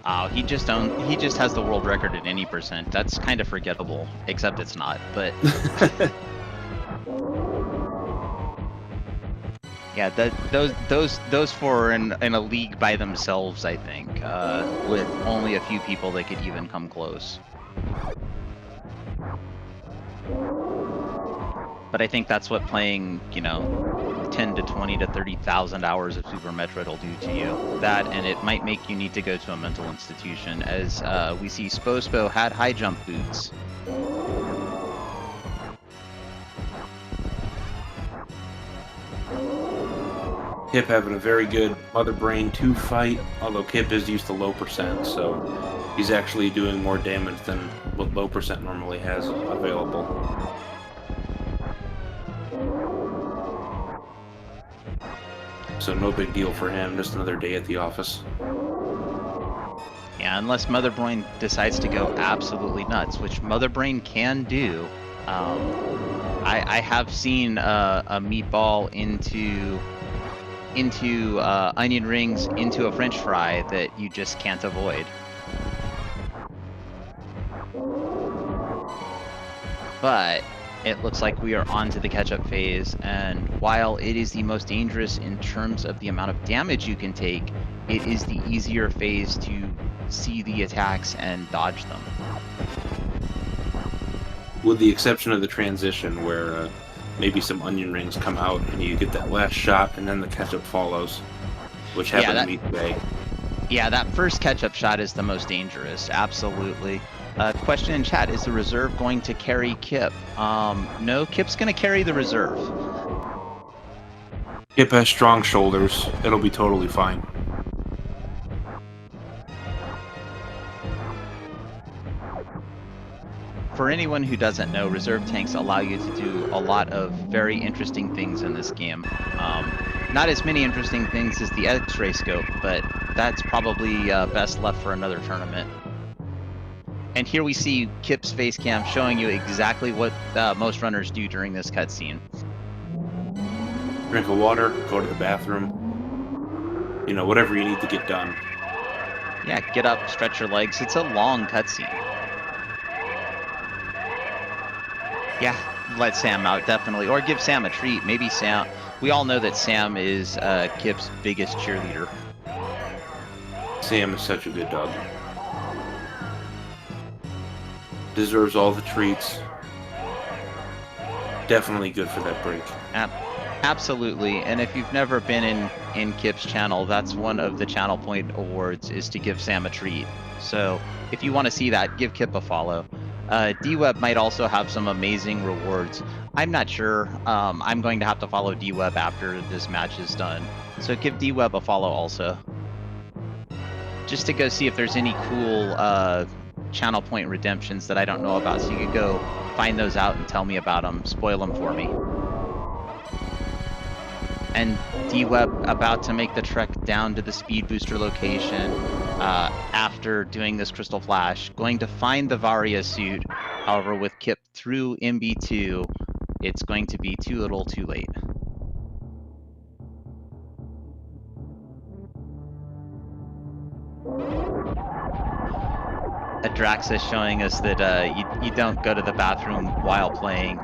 Speaker 1: Oh, he just has the world record at any percent. That's kind of forgettable, except it's not. But yeah, those four are in a league by themselves, I think, with only a few people that could even come close. But I think that's what playing, you know, 10 to 20 to 30,000 hours of Super Metroid will do to you. That, and it might make you need to go to a mental institution, as we see Spospo had high jump boots.
Speaker 2: Kipp having a very good Mother Brain 2 fight, although Kipp is used to low percent, so he's actually doing more damage than what low percent normally has available. So no big deal for him, just another day at the office.
Speaker 1: Yeah, unless Mother Brain decides to go absolutely nuts, which Mother Brain can do. I have seen a meatball into onion rings into a French fry that you just can't avoid. But it looks like we are on to the catch-up phase, and while it is the most dangerous in terms of the amount of damage you can take, it is the easier phase to see the attacks and dodge them.
Speaker 2: With the exception of the transition, where maybe some onion rings come out and you get that last shot and then the ketchup follows, which happened to me today.
Speaker 1: Yeah, that first ketchup shot is the most dangerous, absolutely. Question in chat, is the reserve going to carry Kipp? No, Kipp's going to carry the reserve.
Speaker 2: Kipp has strong shoulders. It'll be totally fine.
Speaker 1: For anyone who doesn't know, reserve tanks allow you to do a lot of very interesting things in this game. Not as many interesting things as the X-ray scope, but that's probably best left for another tournament. And here we see Kipp's face cam showing you exactly what most runners do during this cutscene.
Speaker 2: Drink of water, go to the bathroom, you know, whatever you need to get done.
Speaker 1: Yeah, get up, stretch your legs. It's a long cutscene. Yeah, let Sam out, definitely. Or give Sam a treat. Maybe Sam... We all know that Sam is Kipp's biggest cheerleader.
Speaker 2: Sam is such a good dog. Deserves all the treats. Definitely good for that break.
Speaker 1: Absolutely, and if you've never been in Kipp's channel, that's one of the Channel Point awards, is to give Sam a treat. So if you want to see that, give Kipp a follow. D-Web might also have some amazing rewards. I'm not sure. I'm going to have to follow D-Web after this match is done. So give D-Web a follow also. Just to go see if there's any cool Channel Point redemptions that I don't know about. So you could go find those out and tell me about them. Spoil them for me. And D-Web about to make the trek down to the speed booster location after doing this Crystal Flash. Going to find the Varia suit. However, with Kipp through MB2, it's going to be too little too late. Adraxa showing us that you don't go to the bathroom while playing.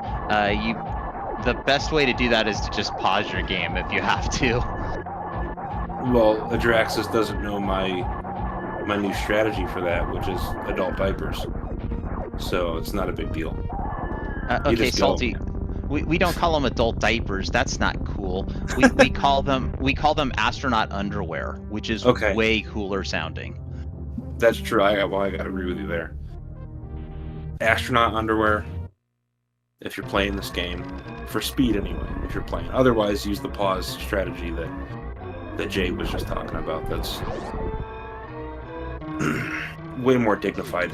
Speaker 1: The best way to do that is to just pause your game if you have to.
Speaker 2: Well, Adraxis doesn't know my new strategy for that, which is adult diapers. So it's not a big deal.
Speaker 1: Okay, Salty. We don't call them adult diapers. That's not cool. We call them astronaut underwear, which is way cooler sounding.
Speaker 2: That's true. I gotta agree with you there. Astronaut underwear, if you're playing this game. For speed, anyway, if you're playing. Otherwise, use the pause strategy that Jay was just talking about. That's way more dignified.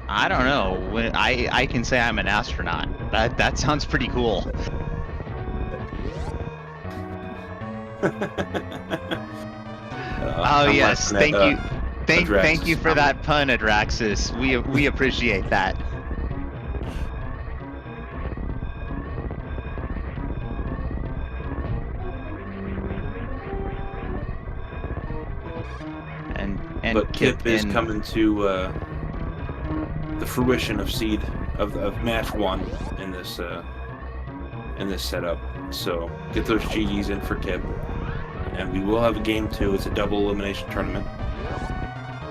Speaker 1: I don't know. I can say I'm an astronaut. That sounds pretty cool. Oh yes, thank you. Thank you for that pun, Adraxis. We appreciate that.
Speaker 2: But Kipp is coming to the fruition of seed of match 1 in this setup. So get those GGs in for Kipp, and we will have a game 2. It's a double elimination tournament.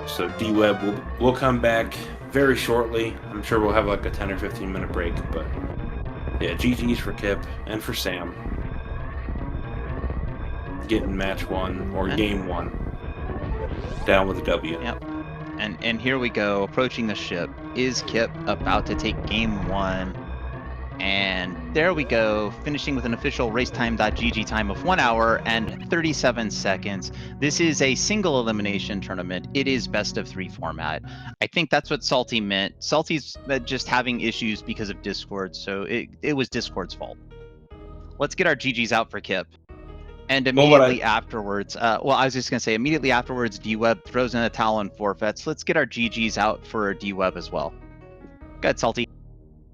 Speaker 2: So D-Web will come back very shortly. I'm sure we'll have like a 10 or 15 minute break, but yeah, GGs for Kipp and for Sam. Getting match 1 or game 1 down with a W.
Speaker 1: Yep. And here we go, approaching the ship. Is Kipp about to take game 1? And there we go, finishing with an official racetime.gg time of 1 hour and 37 seconds. This is a single elimination tournament. It is best of 3 format. I think that's what Salty meant. Salty's just having issues because of Discord, so it was Discord's fault. Let's get our GGs out for Kipp. And immediately afterwards, I was just going to say, immediately afterwards, D-Web throws in a towel and forfeits. Let's get our GGs out for D-Web as well. Go ahead, Salty.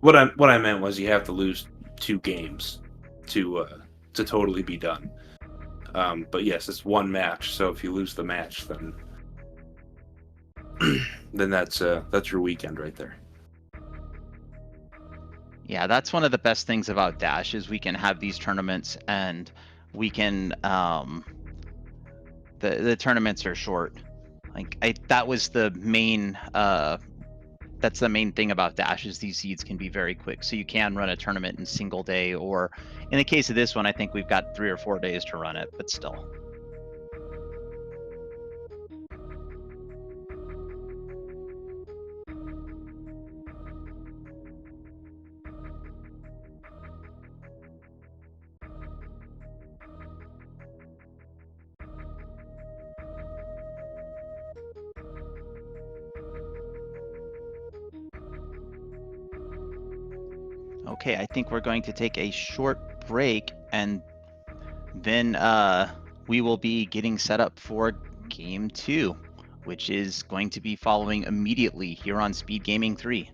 Speaker 2: What I meant was you have to lose 2 games to totally be done. But yes, it's 1 match. So if you lose the match, then that's your weekend right there.
Speaker 1: Yeah, that's one of the best things about Dash is we can have these tournaments and we can the tournaments are short. Like that was the main that's the main thing about Dash is these seeds can be very quick. So you can run a tournament in single day, or in the case of this one, I think we've got 3 or 4 days to run it, but still. Okay, I think we're going to take a short break, and then we will be getting set up for game 2, which is going to be following immediately here on Speed Gaming 3.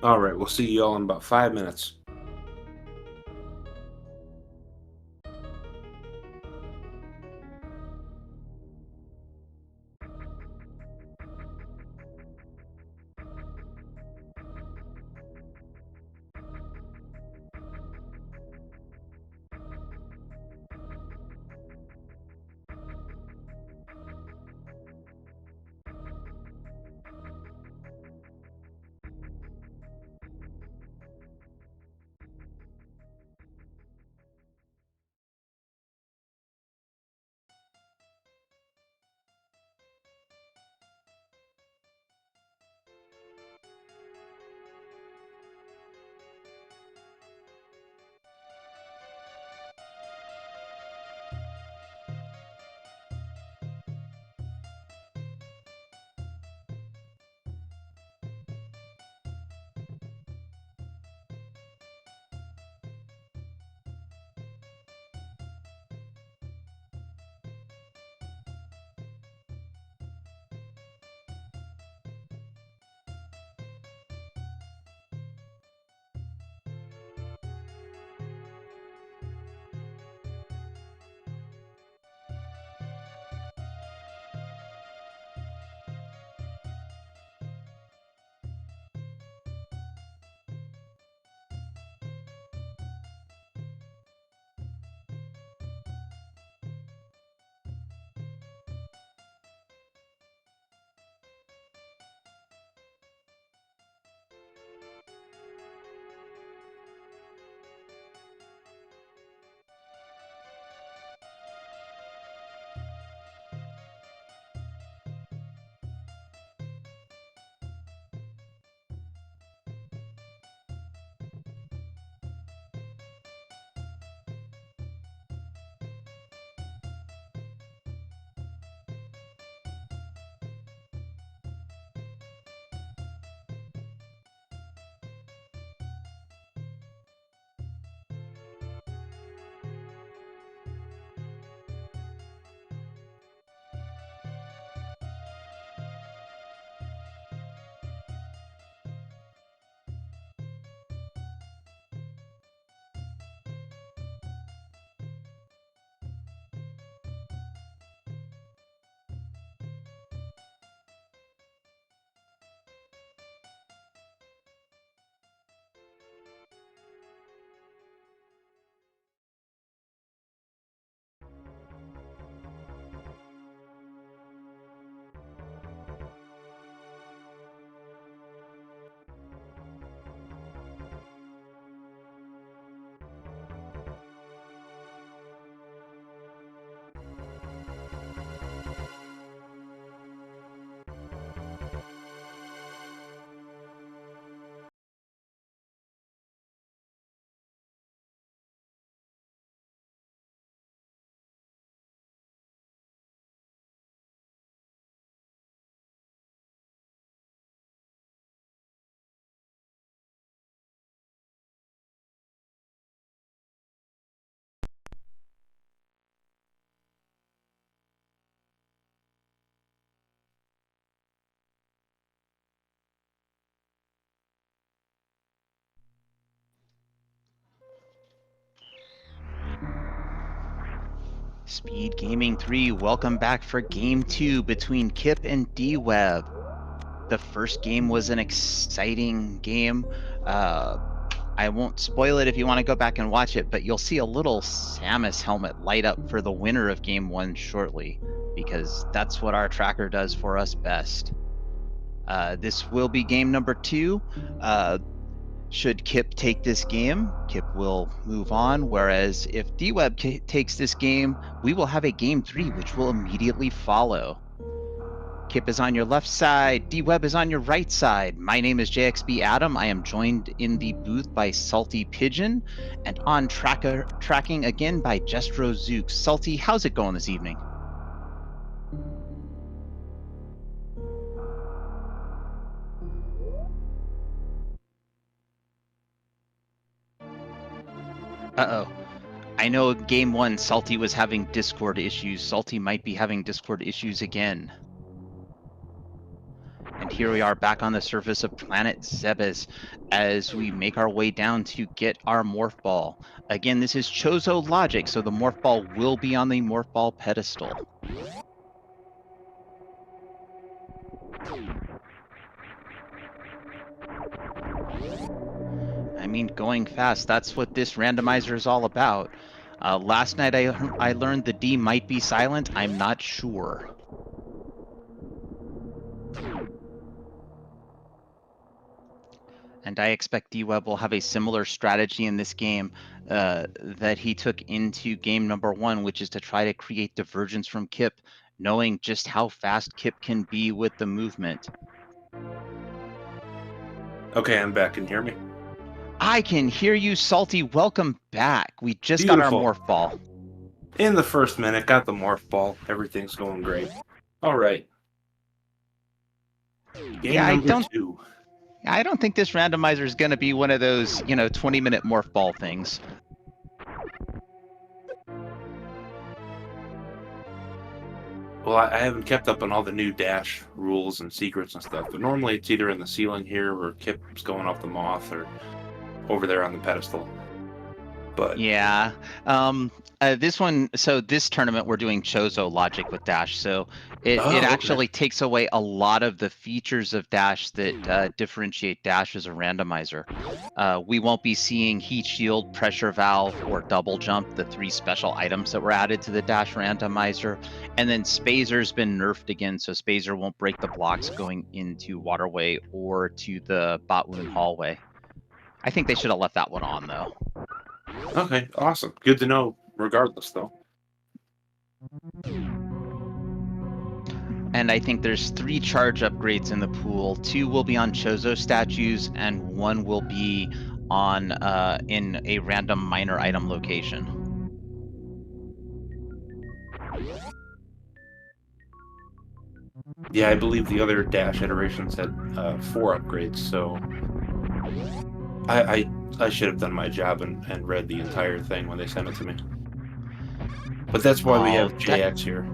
Speaker 2: All right, we'll see you all in about 5 minutes.
Speaker 1: Speed Gaming 3, welcome back for Game 2 between Kipp and D-Web. The first game was an exciting game. I won't spoil it if you want to go back and watch it, but you'll see a little Samus helmet light up for the winner of Game 1 shortly, because that's what our tracker does for us best. This will be game number 2. Should Kipp take this game, Kipp will move on, whereas if D-Web takes this game, we will have a game 3, which will immediately follow. Kipp is on your left side, D-Web is on your right side. My name is JXB Adam. I am joined in the booth by Salty Pigeon, and on tracking again by Jestro Zook. Salty, how's it going this evening? Uh-oh. I know game 1, Salty was having Discord issues. Salty might be having Discord issues again. And here we are back on the surface of planet Zebes as we make our way down to get our Morph Ball. Again, this is Chozo logic, so the Morph Ball will be on the Morph Ball pedestal. I mean, going fast, that's what this randomizer is all about. Last night I learned the D might be silent. I'm not sure. And I expect D-Web will have a similar strategy in this game that he took into game number 1, which is to try to create divergence from Kipp, knowing just how fast Kipp can be with the movement.
Speaker 2: Okay, I'm back. Can you hear me?
Speaker 1: I can hear you, Salty. Welcome back. We just
Speaker 2: Beautiful.
Speaker 1: got our Morph Ball.
Speaker 2: In the first minute, got the Morph Ball. Everything's going great. All right. Game number 2.
Speaker 1: I don't think this randomizer is going to be one of those, 20-minute Morph Ball things.
Speaker 2: Well, I haven't kept up on all the new dash rules and secrets and stuff, but normally it's either in the ceiling here or Kipp's going off the moth or over there on the pedestal. But
Speaker 1: yeah, this tournament we're doing Chozo logic with dash, so it actually takes away a lot of the features of dash that differentiate dash as a randomizer. We won't be seeing heat shield, pressure valve, or double jump, the 3 special items that were added to the dash randomizer. And then Spazer's been nerfed again, so Spazer won't break the blocks going into Waterway or to the Botwoon hallway. I think they should have left that one on, though.
Speaker 2: Okay, awesome. Good to know, regardless, though.
Speaker 1: And I think there's 3 charge upgrades in the pool. 2 will be on Chozo statues, and 1 will be on in a random minor item location.
Speaker 2: Yeah, I believe the other dash iterations had 4 upgrades, so I should have done my job and read the entire thing when they sent it to me. But that's why we have JX here.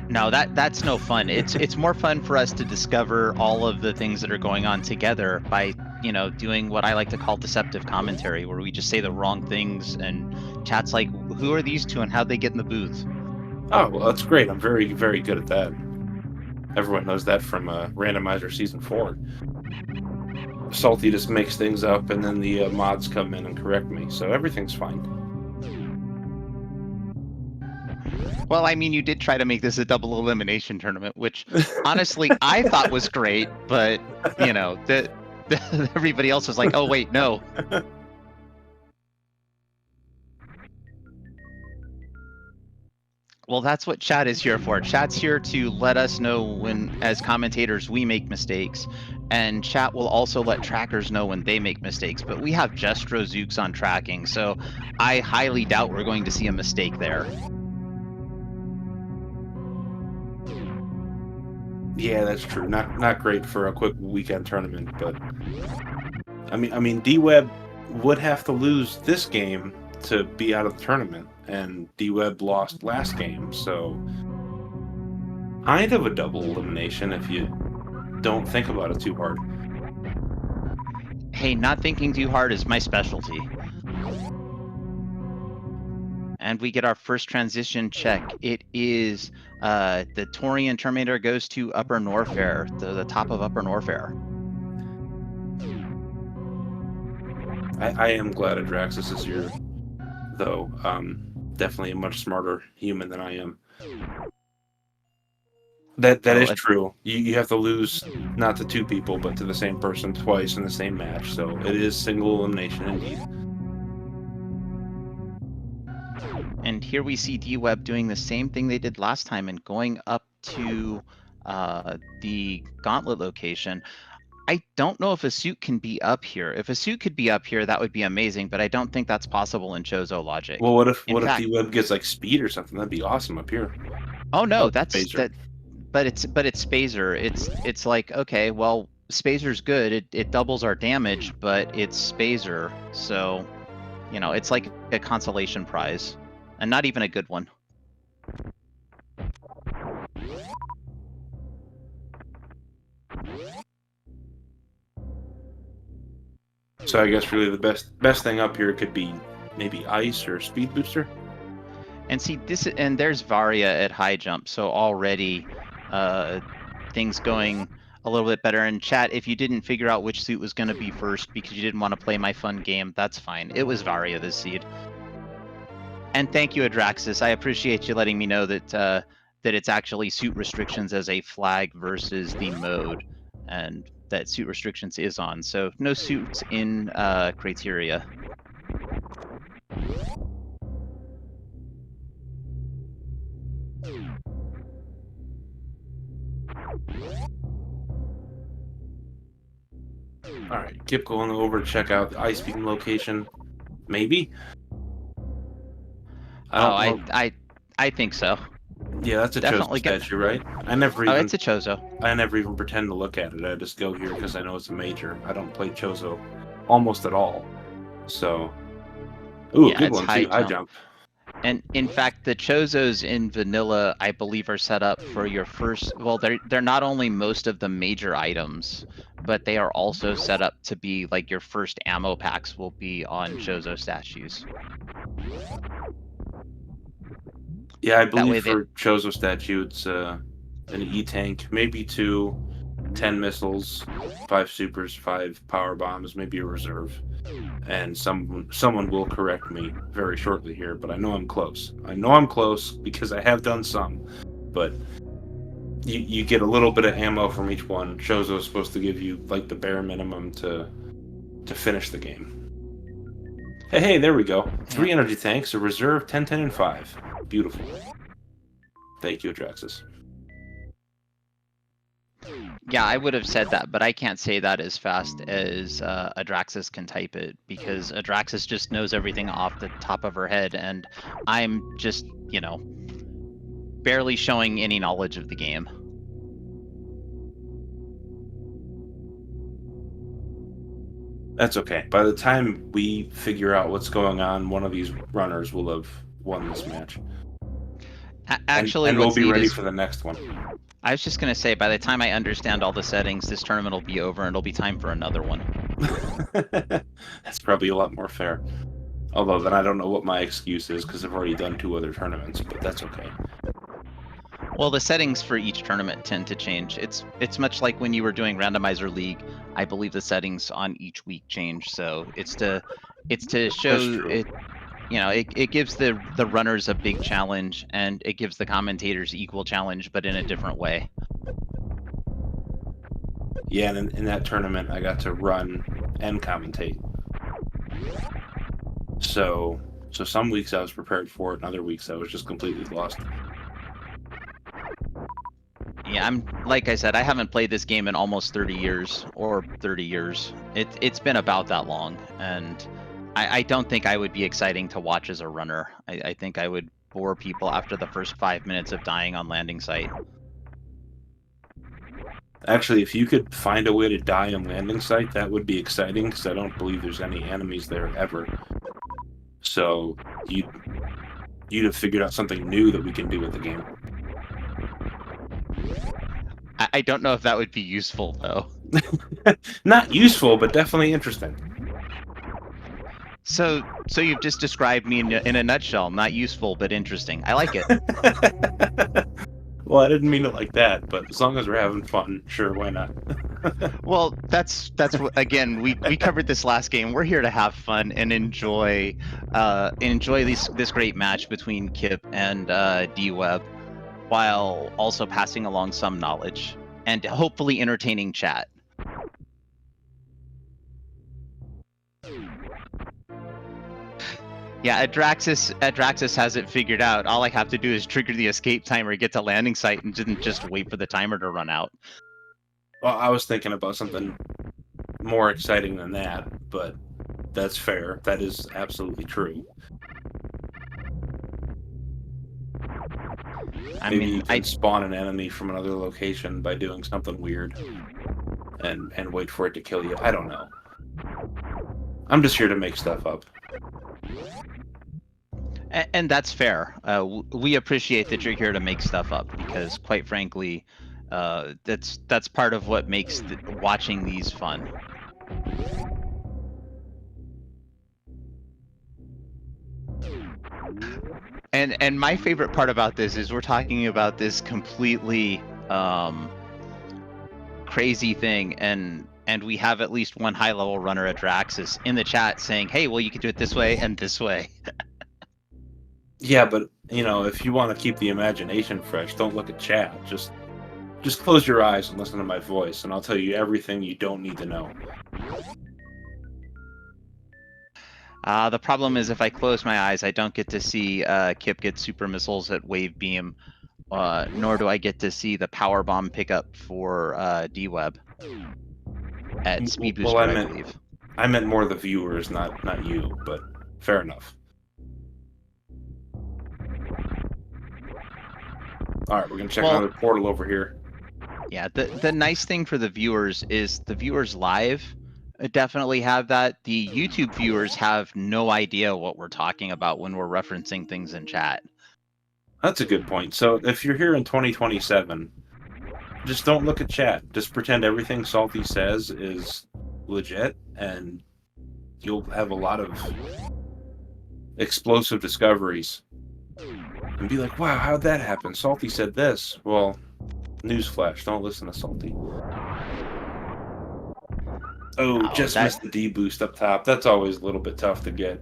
Speaker 1: No, that's no fun. It's more fun for us to discover all of the things that are going on together by, doing what I like to call deceptive commentary, where we just say the wrong things and chat's like, who are these 2 and how'd they get in the booth?
Speaker 2: Oh, well, that's great. I'm very, very good at that. Everyone knows that from Randomizer Season 4. Salty just makes things up, and then the mods come in and correct me, so everything's fine.
Speaker 1: Well, I mean, you did try to make this a double elimination tournament, which honestly I thought was great, but everybody else was like, "Oh wait, no." Well, that's what chat is here for. Chat's here to let us know when, as commentators, we make mistakes. And chat will also let trackers know when they make mistakes. But we have Jestro Zooks on tracking, so I highly doubt we're going to see a mistake there.
Speaker 2: Yeah, that's true. Not great for a quick weekend tournament, but I mean, D-Web would have to lose this game to be out of the tournament, and D-Web lost last game, so kind of a double elimination if you don't think about it too hard.
Speaker 1: Hey, not thinking too hard is my specialty. and we get our first transition check. It is the Tourney and Terminator goes to Upper Norfair, the top of Upper Norfair.
Speaker 2: I am glad Adraxis is here, though. Definitely a much smarter human than I am. That is true. You have to lose not to two people, but to the same person twice in the same match. So it is single elimination indeed.
Speaker 1: And here we see D-Web doing the same thing they did last time and going up to the gauntlet location. I don't know if a suit can be up here. If a suit could be up here, that would be amazing, but I don't think that's possible in Chozo logic.
Speaker 2: Well, what if D-Web gets like speed or something? That'd be awesome up here.
Speaker 1: Oh no, that's that. But it's Spazer. It's like, okay, well, Spazer's good. It doubles our damage, but it's Spazer, so you know, it's like a consolation prize, and not even a good one.
Speaker 2: So I guess really the best thing up here could be maybe ice or speed booster.
Speaker 1: And see there's Varia at high jump, so already things going a little bit better. In chat, if you didn't figure out which suit was going to be first because you didn't want to play my fun game, that's fine. It was Varia this seed. And thank you, Adraxis. I appreciate you letting me know that that it's actually suit restrictions as a flag versus the mode, and that suit restrictions is on. So no suits in criteria.
Speaker 2: All right, Kipp going over to check out the ice beam location. Maybe.
Speaker 1: I think so.
Speaker 2: Yeah, that's a Chozo statue, right? I never even.
Speaker 1: Oh, it's a Chozo.
Speaker 2: I never even pretend to look at it. I just go here because I know it's a major. I don't play Chozo almost at all. So, ooh, yeah, good one too. High jump.
Speaker 1: And in fact, the Chozos in vanilla, I believe, are set up for your first. Well, they're not only most of the major items, but they are also set up to be like your first ammo packs will be on Chozo statues.
Speaker 2: Yeah, I believe for Chozo statue, it's an E-tank, maybe 2, 10 missiles, 5 supers, 5 power bombs, maybe a reserve. And someone will correct me very shortly here, but I know I'm close. I know I'm close because I have done some, but you get a little bit of ammo from each one. Chozo is supposed to give you like the bare minimum to finish the game. Hey, there we go. 3 energy tanks, a reserve, 10, 10, and 5. Beautiful. Thank you, Adraxis.
Speaker 1: Yeah, I would have said that, but I can't say that as fast as Adraxis can type it, because Adraxis just knows everything off the top of her head, and I'm just, you know, barely showing any knowledge of the game.
Speaker 2: That's okay. By the time we figure out what's going on, one of these runners will have won this match.
Speaker 1: Actually,
Speaker 2: and we'll be ready for the next one.
Speaker 1: I was just going to say, by the time I understand all the settings, this tournament will be over and it'll be time for another one.
Speaker 2: That's probably a lot more fair. Although then I don't know what my excuse is because I've already done 2 other tournaments, but that's okay.
Speaker 1: Well, the settings for each tournament tend to change. It's much like when you were doing Randomizer League. I believe the settings on each week change, so it's to show it. You know, it gives the runners a big challenge, and it gives the commentators equal challenge, but in a different way.
Speaker 2: Yeah, and in that tournament, I got to run and commentate. So some weeks I was prepared for it, and other weeks I was just completely lost.
Speaker 1: Yeah, like I said, I haven't played this game in almost 30 years, or 30 years. It's been about that long, and I don't think I would be exciting to watch as a runner. I think I would bore people after the first 5 minutes of dying on landing site.
Speaker 2: Actually, if you could find a way to die on landing site, that would be exciting, because I don't believe there's any enemies there ever. So you'd have figured out something new that we can do with the game.
Speaker 1: I don't know if that would be useful, though.
Speaker 2: Not useful, but definitely interesting.
Speaker 1: So So you've just described me in a nutshell. Not useful, but interesting. I like it.
Speaker 2: Well, I didn't mean it like that, but as long as we're having fun, sure, why not?
Speaker 1: Well, that's what, again, we covered this last game. We're here to have fun and enjoy this great match between Kipp and D-Web, while also passing along some knowledge and hopefully entertaining chat. Yeah, Adraxis has it figured out. All I have to do is trigger the escape timer, get to landing site, and didn't just wait for the timer to run out.
Speaker 2: Well, I was thinking about something more exciting than that, but that's fair. That is absolutely true. Maybe you can spawn an enemy from another location by doing something weird and wait for it to kill you. I don't know. I'm just here to make stuff up.
Speaker 1: And that's fair. We appreciate that you're here to make stuff up, because quite frankly, that's part of what makes watching these fun. And my favorite part about this is we're talking about this completely crazy thing, and we have at least one high-level runner, Adraxis, in the chat saying, "Hey, well, you can do it this way and this way."
Speaker 2: Yeah, but you know, if you want to keep the imagination fresh, don't look at chat. Just close your eyes and listen to my voice, and I'll tell you everything you don't need to know.
Speaker 1: The problem is, if I close my eyes, I don't get to see Kipp get super missiles at Wave Beam, nor do I get to see the power bomb pickup for D-Web at Speed Booster,
Speaker 2: well,
Speaker 1: I believe.
Speaker 2: I meant more the viewers, not you, but fair enough. All right, we're gonna check another portal over here.
Speaker 1: Yeah, the nice thing for the viewers is the viewers live definitely have that. The YouTube viewers have no idea what we're talking about when we're referencing things in chat.
Speaker 2: That's a good point. So if you're here in 2027, just don't look at chat. Just pretend everything Salty says is legit, and you'll have a lot of explosive discoveries. And be like, wow, how'd that happen? Salty said this. Well, newsflash, don't listen to Salty. Oh, just missed the D-boost up top. That's always a little bit tough to get.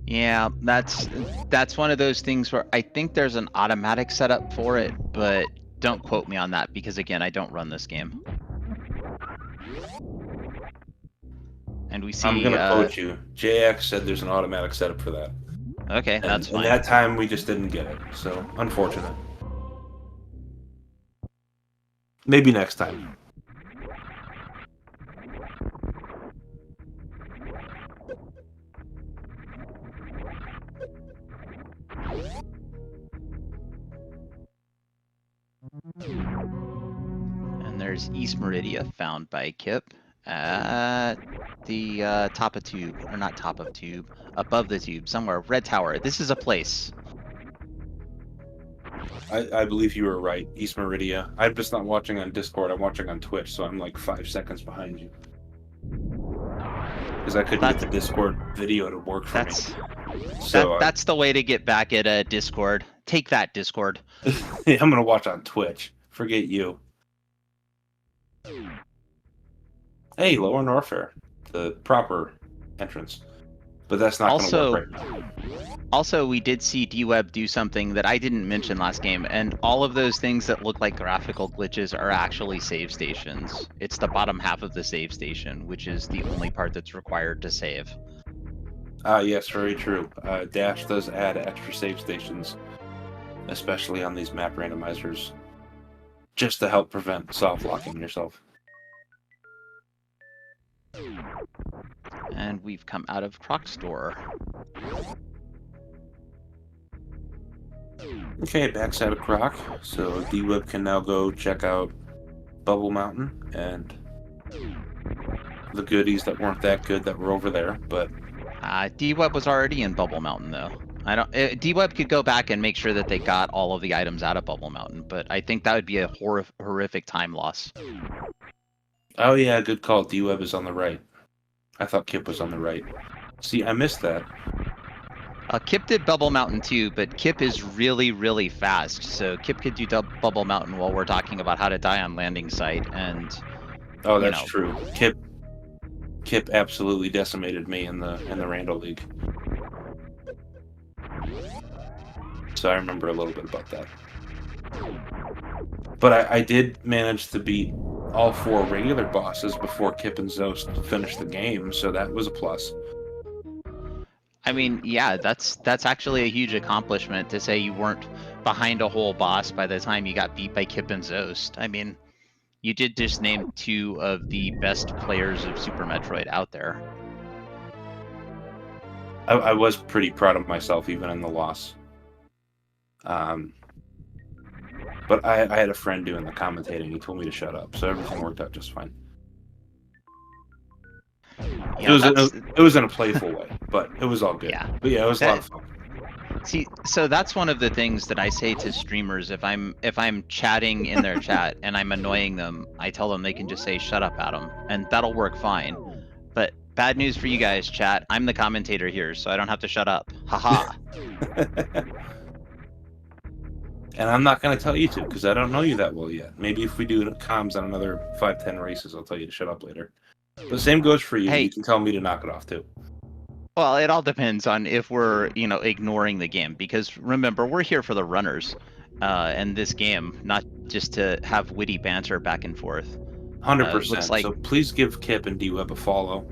Speaker 1: Yeah, that's one of those things where I think there's an automatic setup for it, but don't quote me on that, because again, I don't run this game. And we see...
Speaker 2: I'm gonna quote you. JX said there's an automatic setup for that.
Speaker 1: Okay, that's fine.
Speaker 2: And that time we just didn't get it, so unfortunate. Maybe next time.
Speaker 1: And there's East Meridia found by Kipp at the top of tube, or not top of tube, above the tube, somewhere. Red Tower. This is a place.
Speaker 2: I believe you were right, East Meridia. I'm just not watching on Discord, I'm watching on Twitch, so I'm like 5 seconds behind you. Because I couldn't get the Discord video to work for me. So
Speaker 1: that's the way to get back at Discord. Take that, Discord.
Speaker 2: I'm gonna watch on Twitch. Forget you. Hey, Lower Norfair, the proper entrance. But that's not going to work right now.
Speaker 1: Also, we did see D-Web do something that I didn't mention last game, and all of those things that look like graphical glitches are actually save stations. It's the bottom half of the save station, which is the only part that's required to save.
Speaker 2: Yes, very true. Dash does add extra save stations, especially on these map randomizers, just to help prevent soft-locking yourself.
Speaker 1: And we've come out of Croc's door.
Speaker 2: Okay, backside of Croc. So D-Web can now go check out Bubble Mountain and the goodies that weren't that good that were over there, but...
Speaker 1: D-Web was already in Bubble Mountain, though. D-Web could go back and make sure that they got all of the items out of Bubble Mountain, but I think that would be a horrific time loss.
Speaker 2: Oh yeah, good call. D-Web is on the right. I thought Kipp was on the right. See, I missed that.
Speaker 1: Kipp did Bubble Mountain too, but Kipp is really, really fast. So Kipp could do Bubble Mountain while we're talking about how to die on landing site. And,
Speaker 2: Oh,
Speaker 1: you
Speaker 2: that's
Speaker 1: know,
Speaker 2: true. Kipp absolutely decimated me in the Randall League. So I remember a little bit about that. But I did manage to beat all 4 regular bosses before Kipp and Zost finished the game, so that was a plus.
Speaker 1: I mean, yeah, that's actually a huge accomplishment to say you weren't behind a whole boss by the time you got beat by Kipp and Zost. I mean, you did just name 2 of the best players of Super Metroid out there.
Speaker 2: I was pretty proud of myself even in the loss. But I had a friend doing the commentating. He told me to shut up, so everything worked out just fine.
Speaker 1: Yeah,
Speaker 2: it was in a playful way, but it was all good.
Speaker 1: Yeah.
Speaker 2: But yeah, it was a lot of fun.
Speaker 1: See, so that's one of the things that I say to streamers if I'm chatting in their chat and I'm annoying them, I tell them they can just say shut up, Adam, and that'll work fine. But bad news for you guys, chat. I'm the commentator here, so I don't have to shut up. Haha.
Speaker 2: And I'm not going to tell you to, because I don't know you that well yet. Maybe if we do comms on another 5-10 races, I'll tell you to shut up later. But same goes for you.
Speaker 1: Hey.
Speaker 2: You can tell me to knock it off too.
Speaker 1: Well, it all depends on if we're, ignoring the game, because remember, we're here for the runners, and this game, not just to have witty banter back and forth.
Speaker 2: 100%.
Speaker 1: Looks like...
Speaker 2: So please give Kipp and D-Web a follow.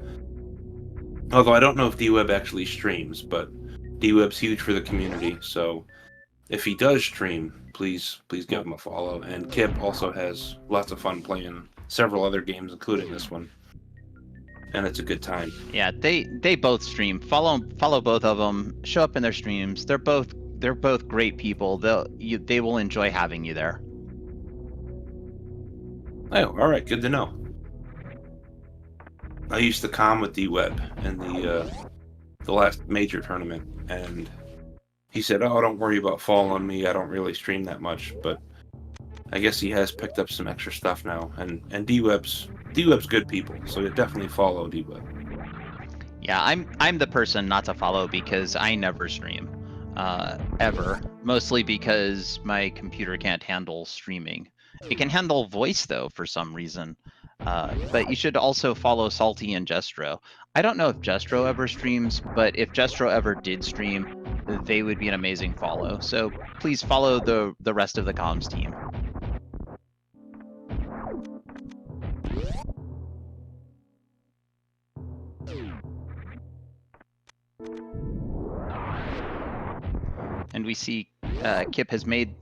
Speaker 2: Although I don't know if D-Web actually streams, but D-Web's huge for the community, so if he does stream, please give him a follow. And Kipp also has lots of fun playing several other games, including this one. And it's a good time.
Speaker 1: Yeah, they both stream. Follow both of them. Show up in their streams. They're both great people. They will enjoy having you there.
Speaker 2: Oh, all right, good to know. I used to comm with D-Web in the last major tournament, and he said, "Oh, don't worry about following me. I don't really stream that much, but I guess he has picked up some extra stuff now." And D-Web's good people, so you definitely follow D-Web.
Speaker 1: Yeah, I'm the person not to follow because I never stream, ever. Mostly because my computer can't handle streaming. It can handle voice though for some reason. But you should also follow Salty and Jestro. I don't know if Jestro ever streams, but if Jestro ever did stream, they would be an amazing follow. So please follow the rest of the comms team. And we see Kipp has made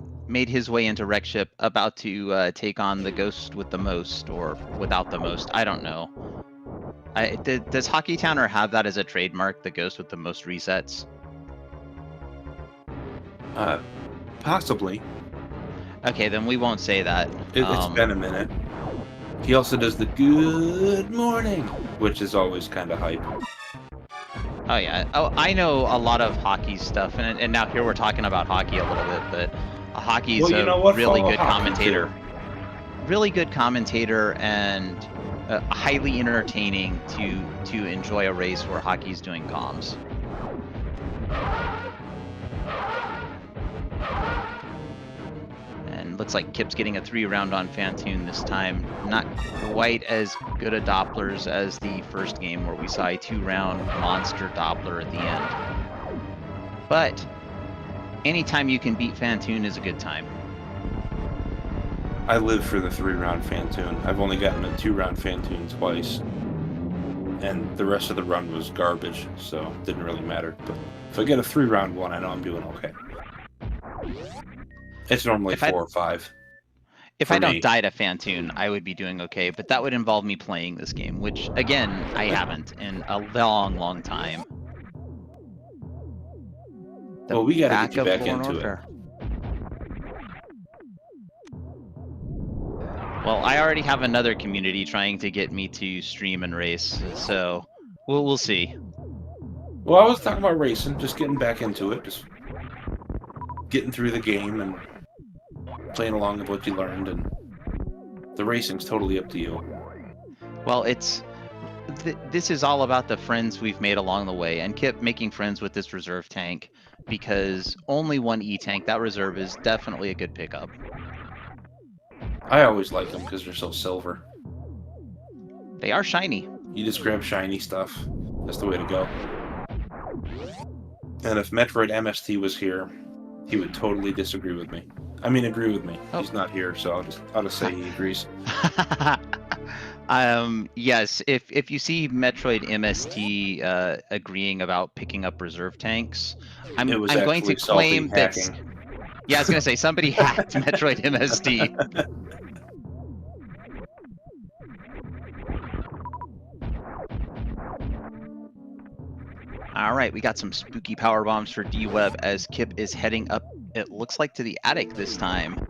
Speaker 1: his way into Wreck Ship, about to take on the ghost with the most, or without the most. I don't know. Does Hockey Towner have that as a trademark, the ghost with the most resets?
Speaker 2: Possibly.
Speaker 1: Okay, then we won't say that.
Speaker 2: It's been a minute. He also does the good morning, which is always kind of hype.
Speaker 1: Oh yeah. Oh, I know a lot of hockey stuff, and now here we're talking about hockey a little bit, but hockey's a really good commentator. Really good commentator, and highly entertaining to enjoy a race where hockey's doing comms. And looks like Kipp's getting a 3-round on Fantoon this time. Not quite as good a Dopplers as the first game where we saw a 2-round monster Doppler at the end. But anytime you can beat Fantoon is a good time.
Speaker 2: I live for the 3-round Fantoon. I've only gotten a 2-round Fantoon twice. And the rest of the run was garbage, so it didn't really matter. But if I get a 3-round one, I know I'm doing okay. It's normally 4 or 5.
Speaker 1: If I don't die to Fantoon, I would be doing okay, but that would involve me playing this game, which, again, I haven't in a long, long time.
Speaker 2: Well, we gotta get you back into it.
Speaker 1: Well, I already have another community trying to get me to stream and race, so we'll see.
Speaker 2: Well, I was talking about racing, just getting back into it, just getting through the game and playing along with what you learned, and the racing's totally up to you.
Speaker 1: Well, This is all about the friends we've made along the way, and Kipp making friends with this reserve tank, because only one E-tank, that reserve is definitely a good pickup.
Speaker 2: I always like them because they're so silver.
Speaker 1: They are shiny.
Speaker 2: You just grab shiny stuff. That's the way to go. And if Metroid MST was here, he would totally disagree with me. I mean, agree with me.
Speaker 1: Oh.
Speaker 2: He's not here, so I'll just say he agrees.
Speaker 1: Yes, if you see Metroid MST agreeing about picking up reserve tanks, I'm going to claim that. Yeah, I was gonna say somebody hacked Metroid MST. All right, we got some spooky power bombs for D-Web as Kipp is heading up, it looks like, to the attic this time.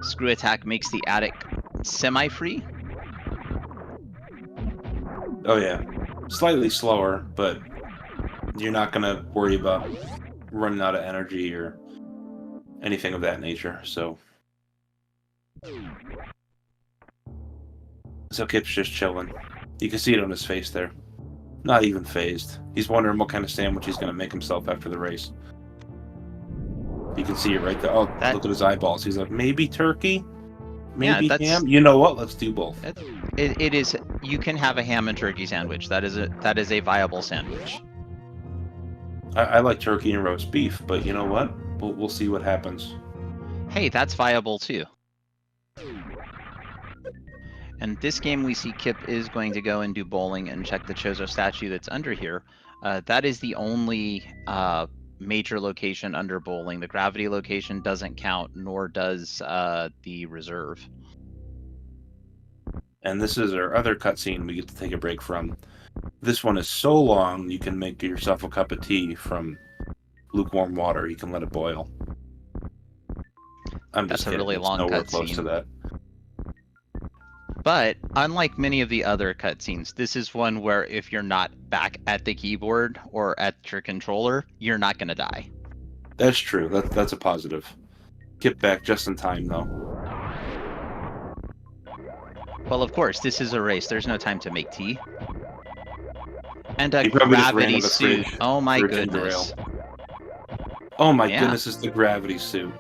Speaker 1: Screw attack makes the attic semi-free.
Speaker 2: Oh yeah, slightly slower, but you're not gonna worry about running out of energy or anything of that nature. So Kipp's just chilling. You can see it on his face there. Not even phased. He's wondering what kind of sandwich he's going to make himself after the race. You can see it right there. Oh, look at his eyeballs. He's like, maybe turkey? Maybe ham? You know what? Let's do both.
Speaker 1: It is. You can have a ham and turkey sandwich. That is a viable sandwich.
Speaker 2: I like turkey and roast beef, but you know what? We'll see what happens.
Speaker 1: Hey, that's viable too. And this game we see Kipp is going to go and do bowling and check the Chozo statue that's under here. That is the only major location under bowling. The gravity location doesn't count, nor does the reserve.
Speaker 2: And this is our other cutscene we get to take a break from. This one is so long you can make yourself a cup of tea from lukewarm water. You can let it boil.
Speaker 1: That's a really long cutscene.
Speaker 2: Close to that.
Speaker 1: But unlike many of the other cutscenes, this is one where if you're not back at the keyboard or at your controller, you're not going to die.
Speaker 2: That's true. That's a positive. Get back just in time, though.
Speaker 1: Well, of course, this is a race. There's no time to make tea. And a gravity suit. Oh my goodness.
Speaker 2: Oh my goodness, it's the gravity suit.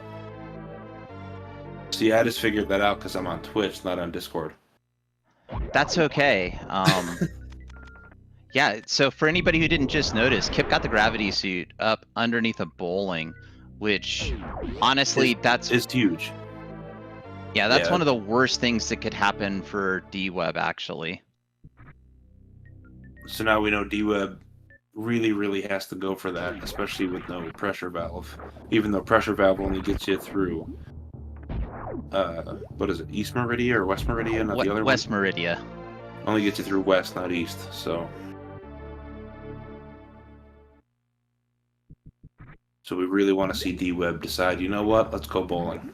Speaker 2: See, I just figured that out because I'm on Twitch, not on Discord.
Speaker 1: That's okay. Yeah, so for anybody who didn't just notice, Kipp got the gravity suit up underneath a bowling, which honestly, that's
Speaker 2: huge.
Speaker 1: Yeah, that's one of the worst things that could happen for D-Web, actually.
Speaker 2: So now we know D-Web really, really has to go for that, especially with no pressure valve. Even though pressure valve only gets you through what is it, East Meridia or West Meridia? Not the other
Speaker 1: West
Speaker 2: one?
Speaker 1: Meridia.
Speaker 2: Only gets you through West, not East, so we really want to see D-Web decide, you know what, let's go bowling.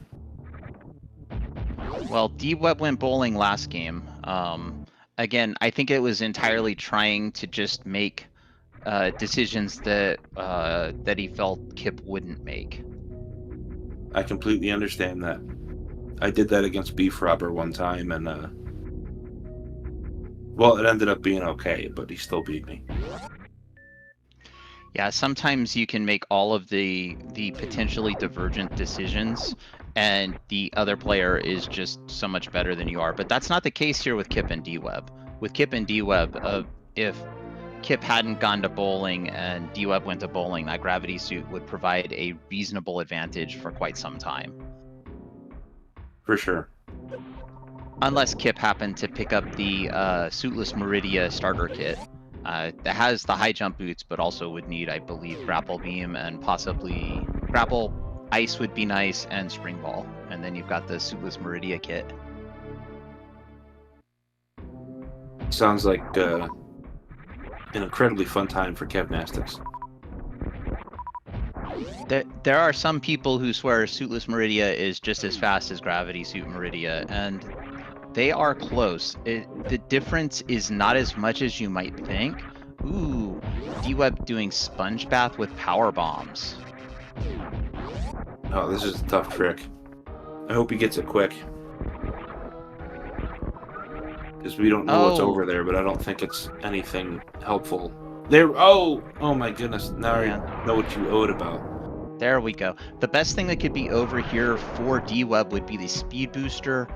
Speaker 1: Well, D-Web went bowling last game. Again, I think it was entirely trying to just make decisions that he felt Kipp wouldn't make.
Speaker 2: I completely understand that. I did that against Beef Robber one time, and well, it ended up being okay, but he still beat me.
Speaker 1: Yeah, sometimes you can make all of the potentially divergent decisions, and the other player is just so much better than you are. But that's not the case here with Kipp and D-Web. With Kipp and D-Web, if Kipp hadn't gone to bowling and D-Web went to bowling, that gravity suit would provide a reasonable advantage for quite some time.
Speaker 2: For sure.
Speaker 1: Unless Kipp happened to pick up the Suitless Meridia starter kit. That has the high jump boots, but also would need, I believe, Grapple Beam and possibly Grapple Ice would be nice, and Spring Ball. And then you've got the Suitless Meridia kit.
Speaker 2: Sounds like an incredibly fun time for Kevnastics.
Speaker 1: There are some people who swear Suitless Meridia is just as fast as Gravity Suit Meridia, and they are close. The difference is not as much as you might think. Ooh, D-Web doing Sponge Bath with Power Bombs.
Speaker 2: Oh, this is a tough trick. I hope he gets it quick. because we don't know what's over there, but I don't think it's anything helpful. There. Oh my goodness! Now I know what you owed about.
Speaker 1: There we go. The best thing that could be over here for D-Web would be the speed booster,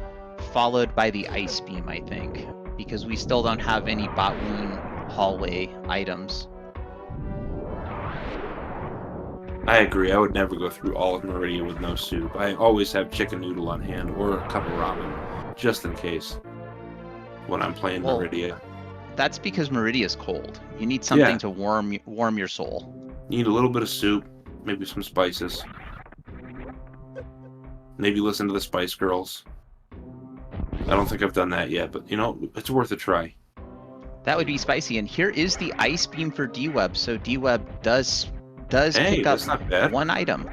Speaker 1: followed by the ice beam, I think, because we still don't have any bot wound hallway items.
Speaker 2: I agree. I would never go through all of Meridia with no soup. I always have chicken noodle on hand or a cup of ramen, just in case, when I'm playing Meridia.
Speaker 1: That's because Meridia's cold. You need something to warm your soul.
Speaker 2: You need a little bit of soup, maybe some spices. Maybe listen to the Spice Girls. I don't think I've done that yet, but it's worth a try.
Speaker 1: That would be spicy. And here is the ice beam for D-Web. So D-Web does pick up one item.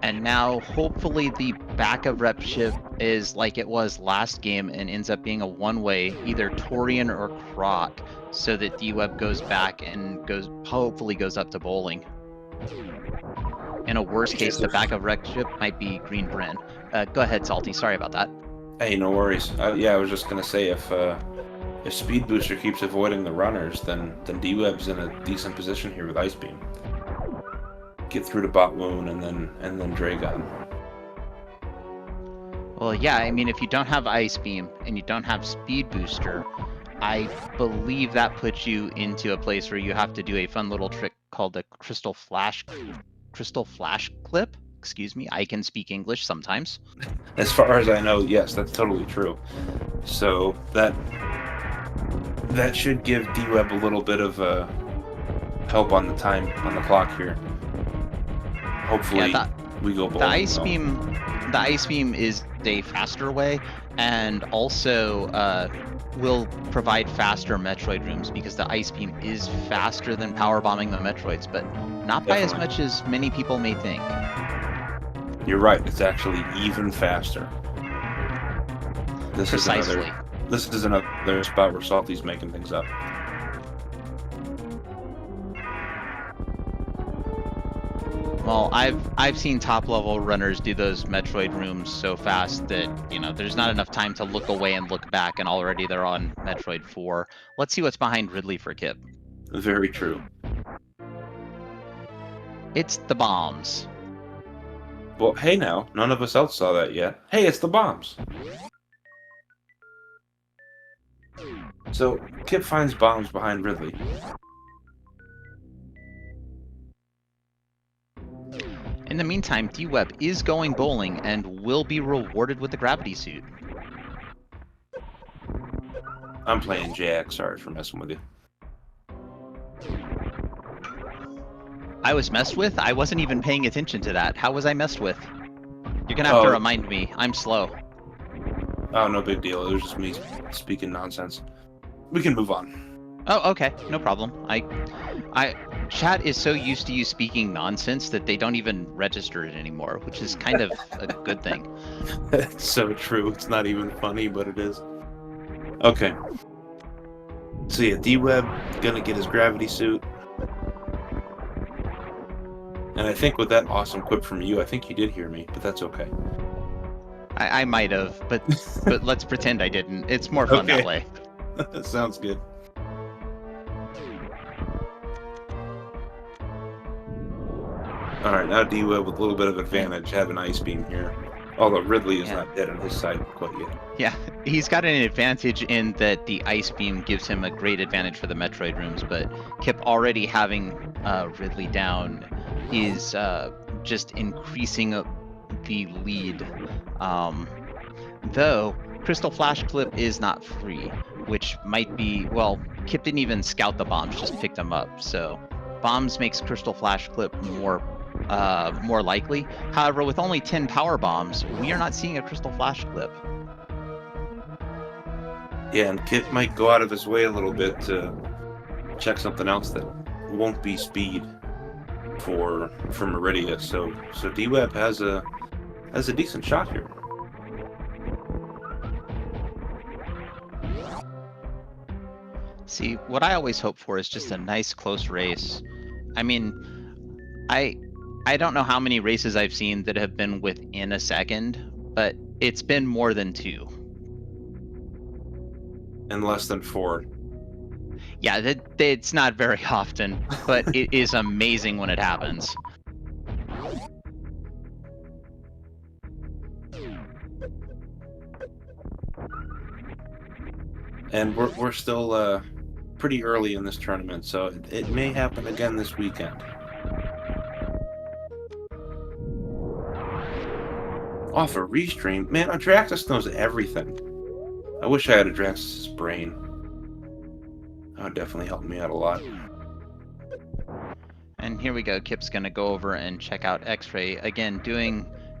Speaker 1: And now hopefully the backup rep ship is like it was last game and ends up being a one-way, either Torian or Croc, so that D-Web goes back and hopefully goes up to bowling. In a worst case, the backup rep ship might be Green Bryn. Go ahead, Salty. Sorry about that.
Speaker 2: Hey, no worries. I was just gonna say if Speed Booster keeps avoiding the runners, then D-Web's in a decent position here with Ice Beam. Get through to Bot Wound and then Dragon.
Speaker 1: Well, yeah, I mean, if you don't have Ice Beam and you don't have Speed Booster, I believe that puts you into a place where you have to do a fun little trick called the Crystal Flash Clip. Excuse me, I can speak English sometimes.
Speaker 2: As far as I know, yes, that's totally true. So that should give D-Web a little bit of help on the clock here. Hopefully, we go bowling.
Speaker 1: The ice beam is a faster way, and also will provide faster Metroid rooms because the ice beam is faster than power bombing the Metroids, but not by as much as many people may think.
Speaker 2: You're right. It's actually even faster. This is another spot where Salty's making things up.
Speaker 1: Well, I've seen top level runners do those Metroid rooms so fast that there's not enough time to look away and look back, and already they're on Metroid 4. Let's see what's behind Ridley for Kipp.
Speaker 2: Very true.
Speaker 1: It's the bombs.
Speaker 2: Well, hey now, none of us else saw that yet. Hey, it's the bombs. So, Kipp finds bombs behind Ridley.
Speaker 1: In the meantime, D-Web is going bowling and will be rewarded with the gravity suit.
Speaker 2: I'm playing Jack, sorry for messing with you.
Speaker 1: I was messed with? I wasn't even paying attention to that. How was I messed with? You're gonna have to remind me. I'm slow.
Speaker 2: Oh, no big deal. It was just me speaking nonsense. We can move on.
Speaker 1: Oh, okay. No problem. Chat is so used to you speaking nonsense that they don't even register it anymore, which is kind of a good thing.
Speaker 2: That's so true. It's not even funny, but it is. Okay. So yeah, D-Web gonna get his gravity suit. And I think with that awesome quip from you, I think you did hear me, but that's okay.
Speaker 1: I might have, but let's pretend I didn't. It's more fun that way.
Speaker 2: Sounds good. Alright, now D-Web with a little bit of advantage, have an ice beam here. Although Ridley is not dead on his side quite yet.
Speaker 1: Yeah, he's got an advantage in that the ice beam gives him a great advantage for the Metroid rooms, but Kipp already having Ridley down is just increasing the lead. Though, Crystal Flash Clip is not free, which might be, well, Kipp didn't even scout the bombs, just picked them up, so bombs makes Crystal Flash Clip more likely. However, with only 10 power bombs, we are not seeing a Crystal Flash Clip.
Speaker 2: Yeah, and Kipp might go out of his way a little bit to check something else that won't be speed for Meridia. So D-Web has a decent shot here.
Speaker 1: See, what I always hope for is just a nice close race. I mean, I don't know how many races I've seen that have been within a second, but it's been more than 2.
Speaker 2: in less than 4.
Speaker 1: Yeah, it's not very often, but it is amazing when it happens.
Speaker 2: And we're still pretty early in this tournament, so it may happen again this weekend. Off a restream? Man, Adraxis knows everything. I wish I had Adraxis' brain. That would definitely help me out a lot.
Speaker 1: And here we go. Kipp's going to go over and check out X-Ray. Again,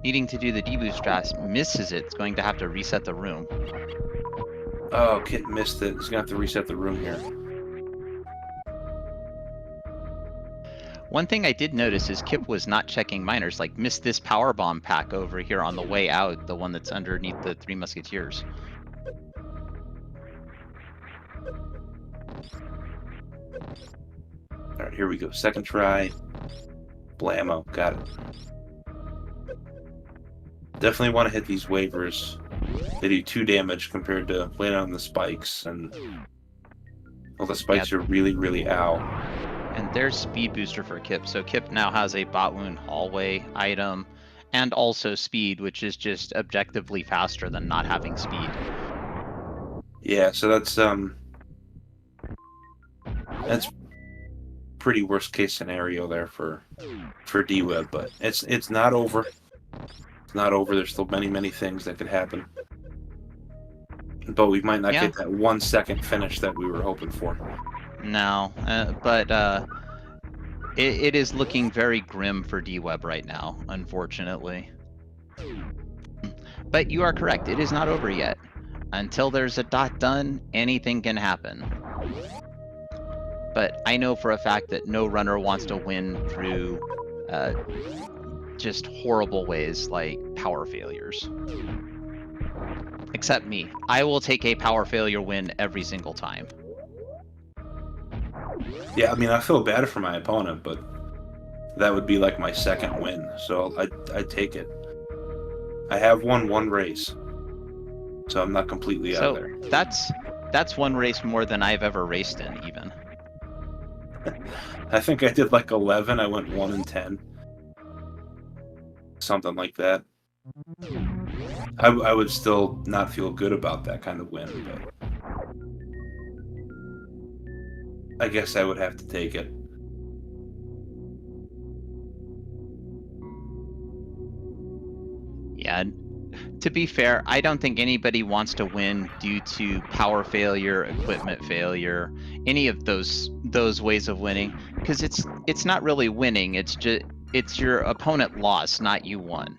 Speaker 1: needing to do the deboost draft, misses it. It's going to have to reset the room.
Speaker 2: Oh, Kit missed it. He's going to have to reset the room here.
Speaker 1: One thing I did notice is Kipp was not checking miners, like missed this power bomb pack over here on the way out, the one that's underneath the Three Musketeers.
Speaker 2: All right, here we go. Second try. Blammo. Got it. Definitely want to hit these waivers. They do 2 damage compared to landing on the spikes, and well, the spikes are really, really ow.
Speaker 1: And there's speed booster for Kipp. So Kipp now has a bot wound hallway item, and also speed, which is just objectively faster than not having speed.
Speaker 2: Yeah, so that's pretty worst case scenario there for D-Web, but it's not over. It's not over. There's still many things that could happen, but we might not get that 1 second finish that we were hoping for.
Speaker 1: No, but it is looking very grim for D-Web right now, unfortunately. But you are correct. It is not over yet. Until there's a dot done, anything can happen. But I know for a fact that no runner wants to win through just horrible ways like power failures. Except me. I will take a power failure win every single time.
Speaker 2: Yeah, I mean, I feel bad for my opponent, but that would be like my second win, so I'd take it. I have won 1 race, so I'm not completely out there.
Speaker 1: That's 1 race more than I've ever raced in, even.
Speaker 2: I think I did like 11. I went 1 and 10, something like that. I would still not feel good about that kind of win, but I guess I would have to take it.
Speaker 1: Yeah, to be fair, I don't think anybody wants to win due to power failure, equipment failure, any of those ways of winning, because it's not really winning. It's your opponent lost, not you won,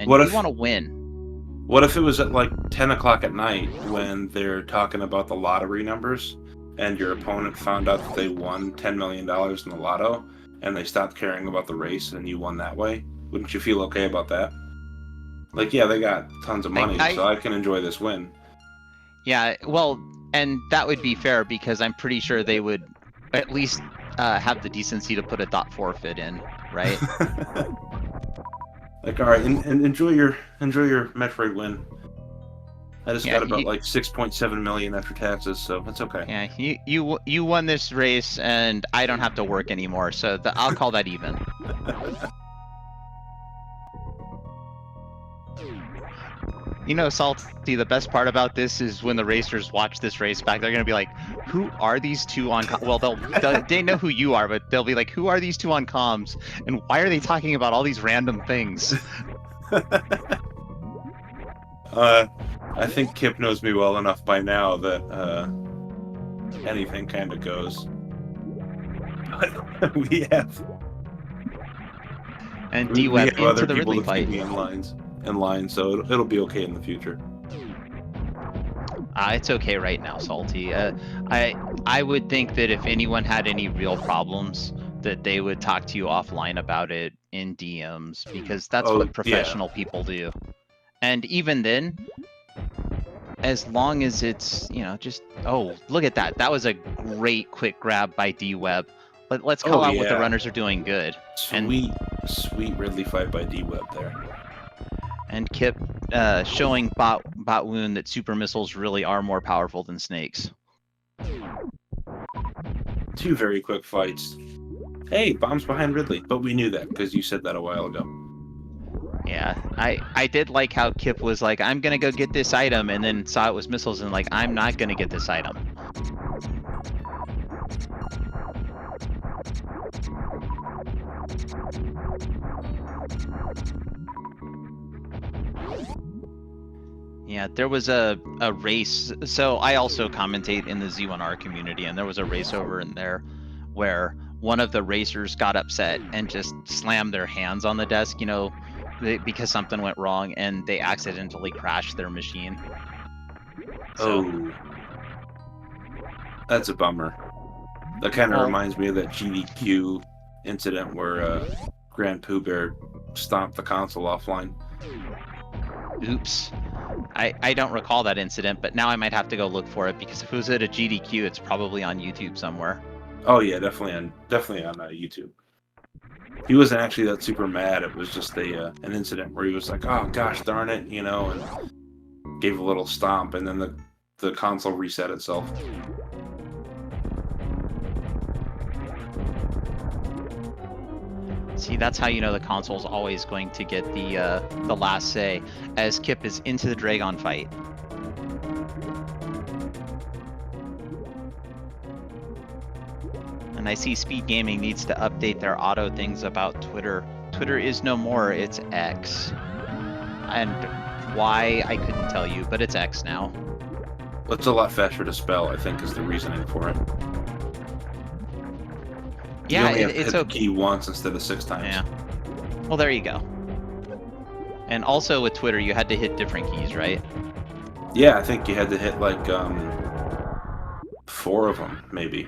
Speaker 1: and you want to win.
Speaker 2: What if it was at like 10 o'clock at night when they're talking about the lottery numbers, and your opponent found out that they won $10 million in the lotto, and they stopped caring about the race, and you won that way? Wouldn't you feel okay about that? Like, yeah, they got tons of money, so I can enjoy this win.
Speaker 1: Yeah, well, and that would be fair because I'm pretty sure they would at least have the decency to put a dot forfeit in, right?
Speaker 2: Like, all right, and enjoy your Metroid win. I just got about like 6.7 million after taxes, so it's okay.
Speaker 1: Yeah, you won this race, and I don't have to work anymore, so I'll call that even. You know, Salty, the best part about this is when the racers watch this race back, they're going to be like, who are these two on comms? Well, they know who you are, but they'll be like, who are these two on comms? And why are they talking about all these random things?
Speaker 2: I think Kipp knows me well enough by now that anything kind of goes. we have...
Speaker 1: And D-Web into the Ridley fight.
Speaker 2: In line, so it'll be okay in the future.
Speaker 1: It's okay right now, Salty. I would think that if anyone had any real problems, that they would talk to you offline about it in DMs, because that's what professional people do. And even then, as long as it's, you know, just, oh, look at that. That was a great quick grab by D-Web. Let's call out what the runners are doing good.
Speaker 2: Sweet Ridley fight by D-Web there.
Speaker 1: And Kipp showing Bot Wound that super missiles really are more powerful than snakes.
Speaker 2: 2 very quick fights. Hey, bombs behind Ridley, but we knew that because you said that a while ago.
Speaker 1: Yeah, I did like how Kipp was like, I'm gonna go get this item, and then saw it was missiles and like, I'm not gonna get this item. Yeah, there was a race. So I also commentate in the Z1R community, and there was a race over in there where one of the racers got upset and just slammed their hands on the desk, you know, because something went wrong, and they accidentally crashed their machine. So,
Speaker 2: Oh, that's a bummer. That kind of
Speaker 1: well,
Speaker 2: reminds me of that GDQ incident where Grand Pooh Bear stomped the console offline.
Speaker 1: oops. I don't recall that incident, but now I might have to go look for it, because if it was at a GDQ, it's probably on YouTube somewhere.
Speaker 2: Oh yeah, definitely on YouTube. He wasn't actually that super mad. It was just an incident where he was like, "Oh gosh darn it," you know, and gave a little stomp, and then the console reset itself.
Speaker 1: See, that's how you know the console's always going to get the last say, as Kipp is into the Dragon fight. And I see Speed Gaming needs to update their auto things about Twitter. Twitter is no more, it's X. And why, I couldn't tell you, but it's X now.
Speaker 2: It's a lot faster to spell, I think, is the reasoning for it.
Speaker 1: Yeah,
Speaker 2: you only have to
Speaker 1: it's
Speaker 2: hit
Speaker 1: okay.
Speaker 2: the key once instead of 6 times.
Speaker 1: Yeah. Well, there you go. And also with Twitter, you had to hit different keys, right?
Speaker 2: Yeah, I think you had to hit like 4 of them, maybe.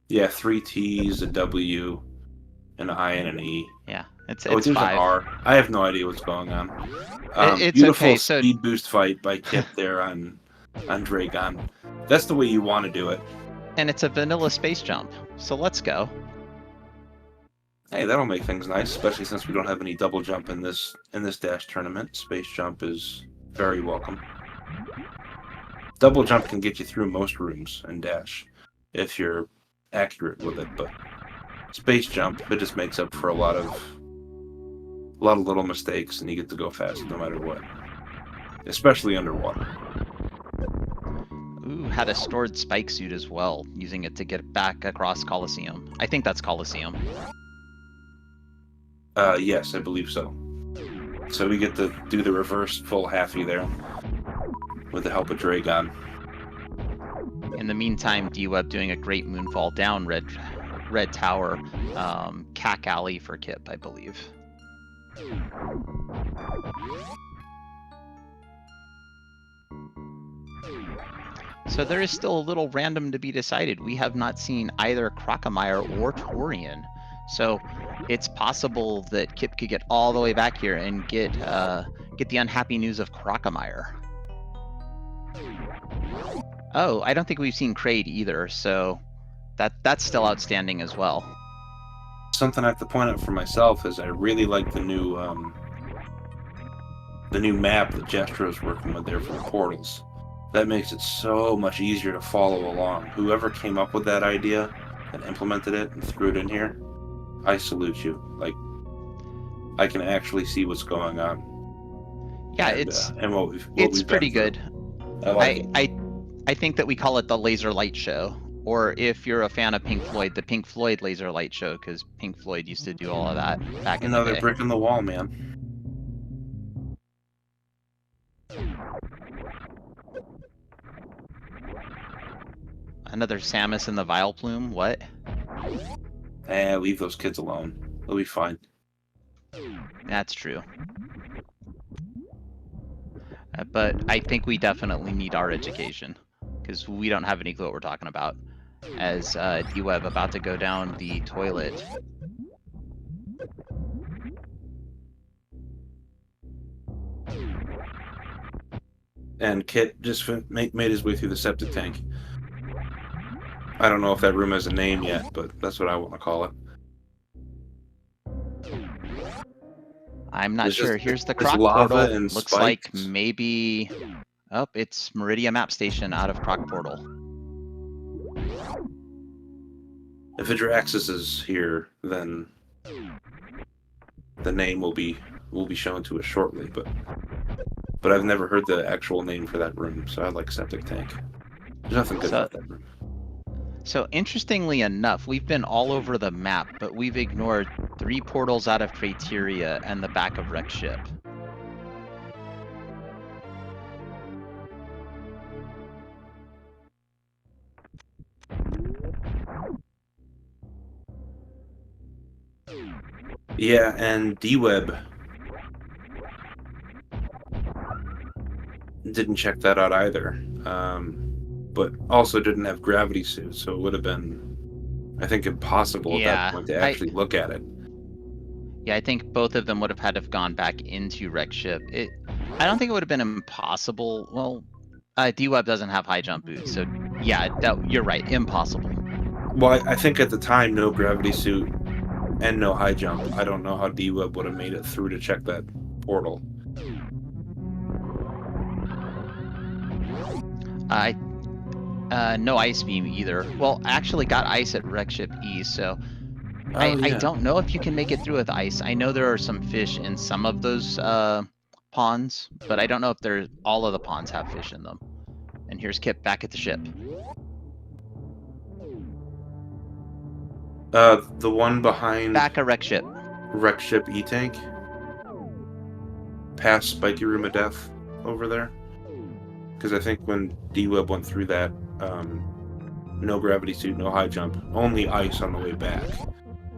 Speaker 2: Yeah, 3 T's, a W, an I, and an E.
Speaker 1: Yeah, it's
Speaker 2: there's
Speaker 1: 5.
Speaker 2: an R. I have no idea what's going on.
Speaker 1: It's
Speaker 2: beautiful
Speaker 1: okay, so
Speaker 2: speed boost fight by Kipp there on Dragon. That's the way you want to do it.
Speaker 1: And it's a vanilla space jump, so let's go.
Speaker 2: Hey, that'll make things nice, especially since we don't have any double jump in this dash tournament. Space jump is very welcome. Double jump can get you through most rooms in dash if you're accurate with it, but space jump, it just makes up for a lot of little mistakes, and you get to go fast no matter what, especially underwater.
Speaker 1: Ooh, had a stored spike suit as well, using it to get back across Coliseum. I think that's Coliseum.
Speaker 2: Yes, I believe so. So we get to do the reverse full halfie there with the help of Dragon.
Speaker 1: In the meantime, D-Web doing a great moonfall down Red Tower, Cack Alley for Kipp, I believe. So there is still a little random to be decided. We have not seen either Crocomire or Torian. So it's possible that Kipp could get all the way back here and get the unhappy news of Crocomire. Oh, I don't think we've seen Kraid either, so that's still outstanding as well.
Speaker 2: Something I have to point out for myself is I really like the new map that Jestro's working with there for the portals. That makes it so much easier to follow along. Whoever came up with that idea and implemented it and threw it in here, I salute you. Like, I can actually see what's going on.
Speaker 1: Yeah,
Speaker 2: and what we've
Speaker 1: pretty good.
Speaker 2: I
Speaker 1: think that we call it the Laser Light Show, or if you're a fan of Pink Floyd, the Pink Floyd Laser Light Show, because Pink Floyd used to do all of that back in the day.
Speaker 2: Another brick in the wall, man.
Speaker 1: Another Samus in the Vileplume? What?
Speaker 2: Leave those kids alone. They'll be fine.
Speaker 1: That's true. But I think we definitely need our education, because we don't have any clue what we're talking about. As D-Web about to go down the toilet.
Speaker 2: And Kit just made his way through the septic tank. I don't know if that room has a name yet, but that's what I want to call it.
Speaker 1: I'm not
Speaker 2: It's
Speaker 1: sure.
Speaker 2: just
Speaker 1: Here's the
Speaker 2: it's
Speaker 1: croc
Speaker 2: lava
Speaker 1: portal.
Speaker 2: and
Speaker 1: Looks
Speaker 2: spikes.
Speaker 1: like maybe... Oh, it's Meridia Map Station out of croc portal.
Speaker 2: If Adraxis is here, then the name will be shown to us shortly. But I've never heard the actual name for that room, so I like septic tank. There's nothing good about that room.
Speaker 1: So interestingly enough, we've been all over the map, but we've ignored 3 portals out of Crateria and the back of Wreck Ship.
Speaker 2: Yeah, and D-Web didn't check that out either, but also didn't have gravity suits, so it would have been, I think, impossible at that point to actually look at it.
Speaker 1: Yeah, I think both of them would have had to have gone back into Wreck Ship. I don't think it would have been impossible. Well, D-Web doesn't have high jump boots, so yeah, you're right, impossible.
Speaker 2: Well, I think at the time, no gravity suit and no high jump. I don't know how D-Web would have made it through to check that portal.
Speaker 1: No ice beam either. Well, actually got ice at Wreck Ship East, so
Speaker 2: I
Speaker 1: don't know if you can make it through with ice. I know there are some fish in some of those ponds, but I don't know if all of the ponds have fish in them. And here's Kipp back at the ship.
Speaker 2: The one behind
Speaker 1: Back at Wreck Ship.
Speaker 2: Wreck Ship E-Tank? Past Spiky Room of Death over there? Because I think when D-Web went through that, no gravity suit, no high jump, only ice on the way back.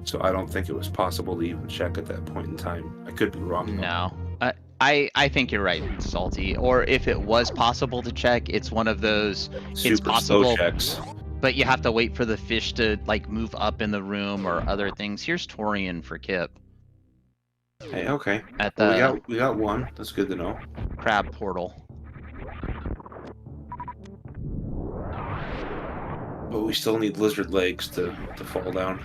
Speaker 2: So I don't think it was possible to even check at that point in time. I could be wrong.
Speaker 1: No. I think you're right, Salty. Or if it was possible to check, it's one of those it's possible
Speaker 2: slow checks.
Speaker 1: But you have to wait for the fish to like move up in the room or other things. Here's Torian for Kipp.
Speaker 2: Hey, okay.
Speaker 1: At the
Speaker 2: we got one. That's good to know.
Speaker 1: crab portal.
Speaker 2: But we still need lizard legs to fall down.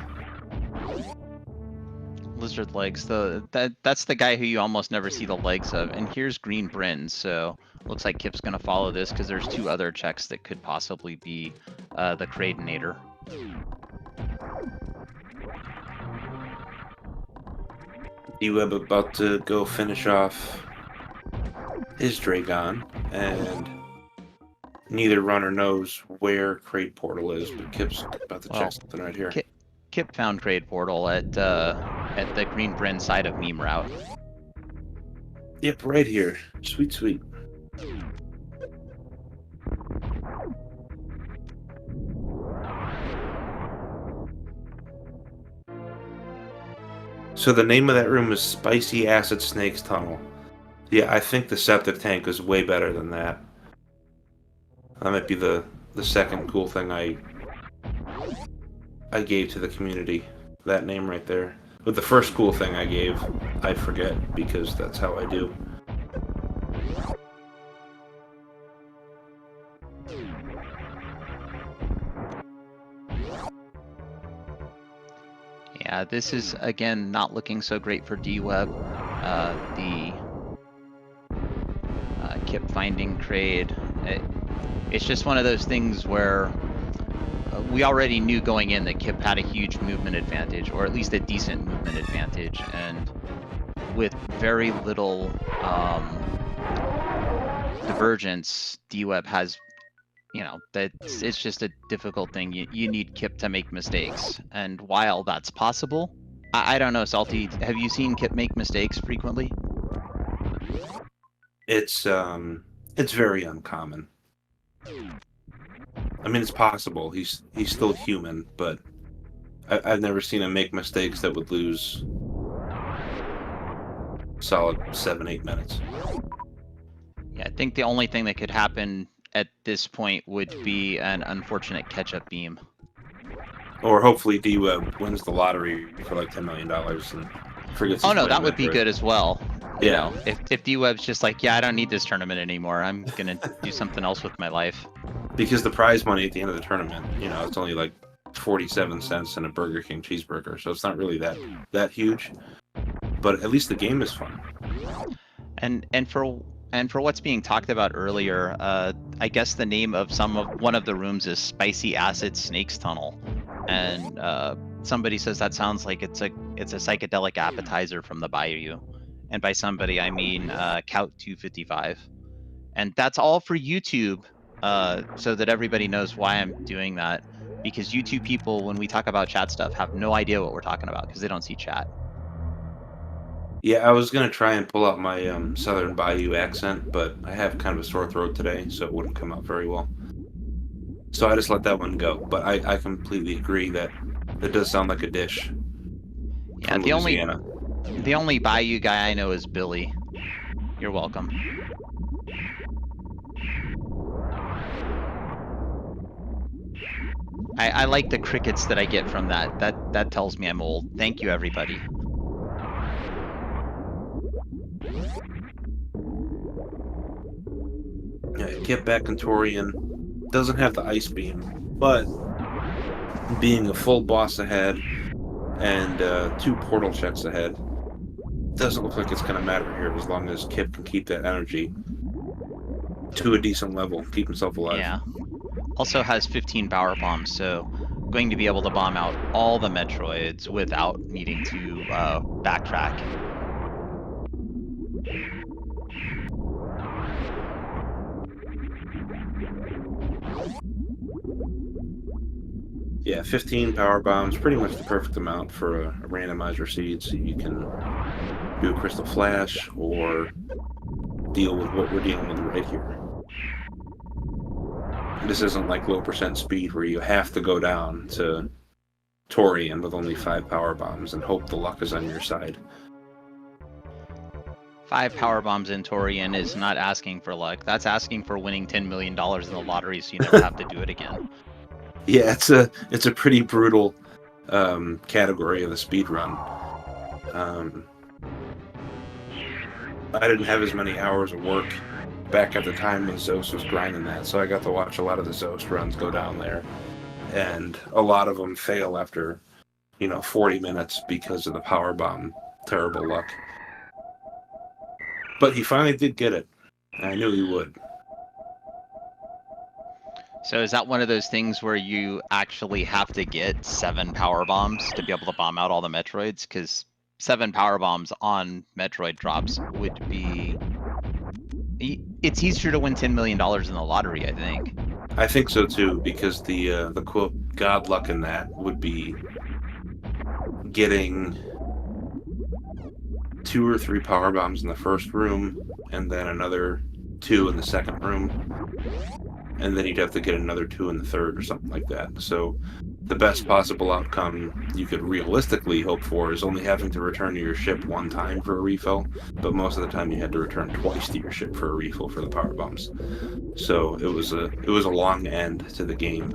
Speaker 1: Lizard legs. That's the guy who you almost never see the legs of. And here's Green Bryn. So looks like Kipp's gonna follow this because there's 2 other checks that could possibly be the Cradinator.
Speaker 2: D-Web about to go finish off his Dragon, and neither runner knows where Crate Portal is, but Kipp's about to check something right here.
Speaker 1: Kipp found Crate Portal at the Green Bryn side of Meme Route.
Speaker 2: Yep, right here. Sweet, sweet. So the name of that room is Spicy Acid Snakes Tunnel. Yeah, I think the septic tank is way better than that. That might be the second cool thing I gave to the community. That name right there. But the first cool thing I gave, I forget, because that's how I do.
Speaker 1: Yeah, this is, again, not looking so great for D-Web. The Kipp finding Crade. It's just one of those things where we already knew going in that Kipp had a huge movement advantage, or at least a decent movement advantage, and with very little divergence, D-Web has, it's just a difficult thing. You need Kipp to make mistakes, and while that's possible, I don't know, Salty, have you seen Kipp make mistakes frequently?
Speaker 2: It's very uncommon. I mean, it's possible. He's still human, but I've never seen him make mistakes that would lose solid 7-8 minutes.
Speaker 1: Yeah, I think the only thing that could happen at this point would be an unfortunate catch-up beam.
Speaker 2: Or hopefully D-Web wins the lottery for like $10 million and forgets.
Speaker 1: Oh no, that would be good as well. You
Speaker 2: Yeah.
Speaker 1: know, if D-Web's just like, yeah, I don't need this tournament anymore. I'm gonna do something else with my life.
Speaker 2: Because the prize money at the end of the tournament, it's only like 47 cents and a Burger King cheeseburger, so it's not really that huge. But at least the game is fun.
Speaker 1: And for what's being talked about earlier, I guess the name of one of the rooms is Spicy Acid Snakes Tunnel, and somebody says that sounds like it's a psychedelic appetizer from the Bayou, and by somebody I mean Cout255, and that's all for YouTube, so that everybody knows why I'm doing that, because YouTube people, when we talk about chat stuff, have no idea what we're talking about because they don't see chat.
Speaker 2: Yeah, I was gonna try and pull out my Southern Bayou accent, but I have kind of a sore throat today, so it wouldn't come out very well. So I just let that one go. But I completely agree that it does sound like a dish.
Speaker 1: Yeah,
Speaker 2: from Louisiana.
Speaker 1: the only Bayou guy I know is Billy. You're welcome. I like the crickets that I get from that. That tells me I'm old. Thank you, everybody.
Speaker 2: Yeah, Kipp back in Torian doesn't have the ice beam, but being a full boss ahead and 2 portal checks ahead, doesn't look like it's going to matter here as long as Kipp can keep that energy to a decent level, keep himself alive.
Speaker 1: Yeah. Also has 15 power bombs, so going to be able to bomb out all the Metroids without needing to backtrack.
Speaker 2: Yeah, 15 power bombs, pretty much the perfect amount for a randomizer seed, so you can do a crystal flash or deal with what we're dealing with right here. This isn't like low percent speed where you have to go down to Torian with only 5 power bombs and hope the luck is on your side.
Speaker 1: 5 power bombs in Torian is not asking for luck. That's asking for winning $10 million in the lottery so you never have to do it again.
Speaker 2: Yeah, it's a pretty brutal category of the speed run. I didn't have as many hours of work back at the time when Zost was grinding that, so I got to watch a lot of the Zost runs go down there, and a lot of them fail after 40 minutes because of the power bomb terrible luck. But he finally did get it. I knew he would.
Speaker 1: So is that one of those things where you actually have to get 7 power bombs to be able to bomb out all the Metroids? Because 7 power bombs on Metroid drops would be... It's easier to win $10 million in the lottery, I think.
Speaker 2: I think so too, because the quote god luck in that would be getting 2 or 3 power bombs in the first room, and then another 2 in the second room, and then you'd have to get another 2 in the third or something like that. So the best possible outcome you could realistically hope for is only having to return to your ship 1 time for a refill, but most of the time you had to return twice to your ship for a refill for the power bombs. So it was a long end to the game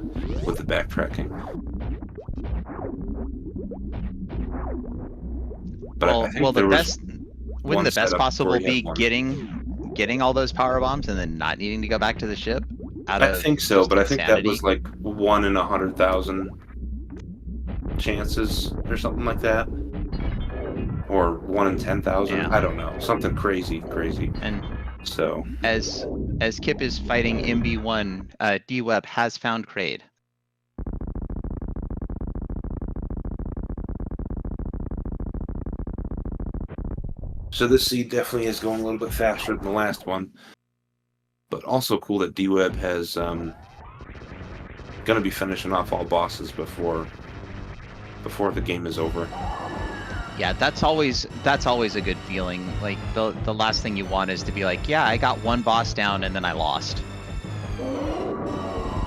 Speaker 2: with the backtracking. But wouldn't the best possible be
Speaker 1: getting all those power bombs and then not needing to go back to the ship?
Speaker 2: I think so, but I think that was like 1 in 100,000 chances or something like that, or 1 in 10,000. Yeah. I don't know, something crazy.
Speaker 1: And
Speaker 2: so
Speaker 1: as Kipp is fighting MB1, D-Web has found Kraid.
Speaker 2: So this seed definitely is going a little bit faster than the last one. But also cool that D-Web has going to be finishing off all bosses before the game is over.
Speaker 1: Yeah, that's always a good feeling. Like the last thing you want is to be like, yeah, I got 1 boss down and then I lost.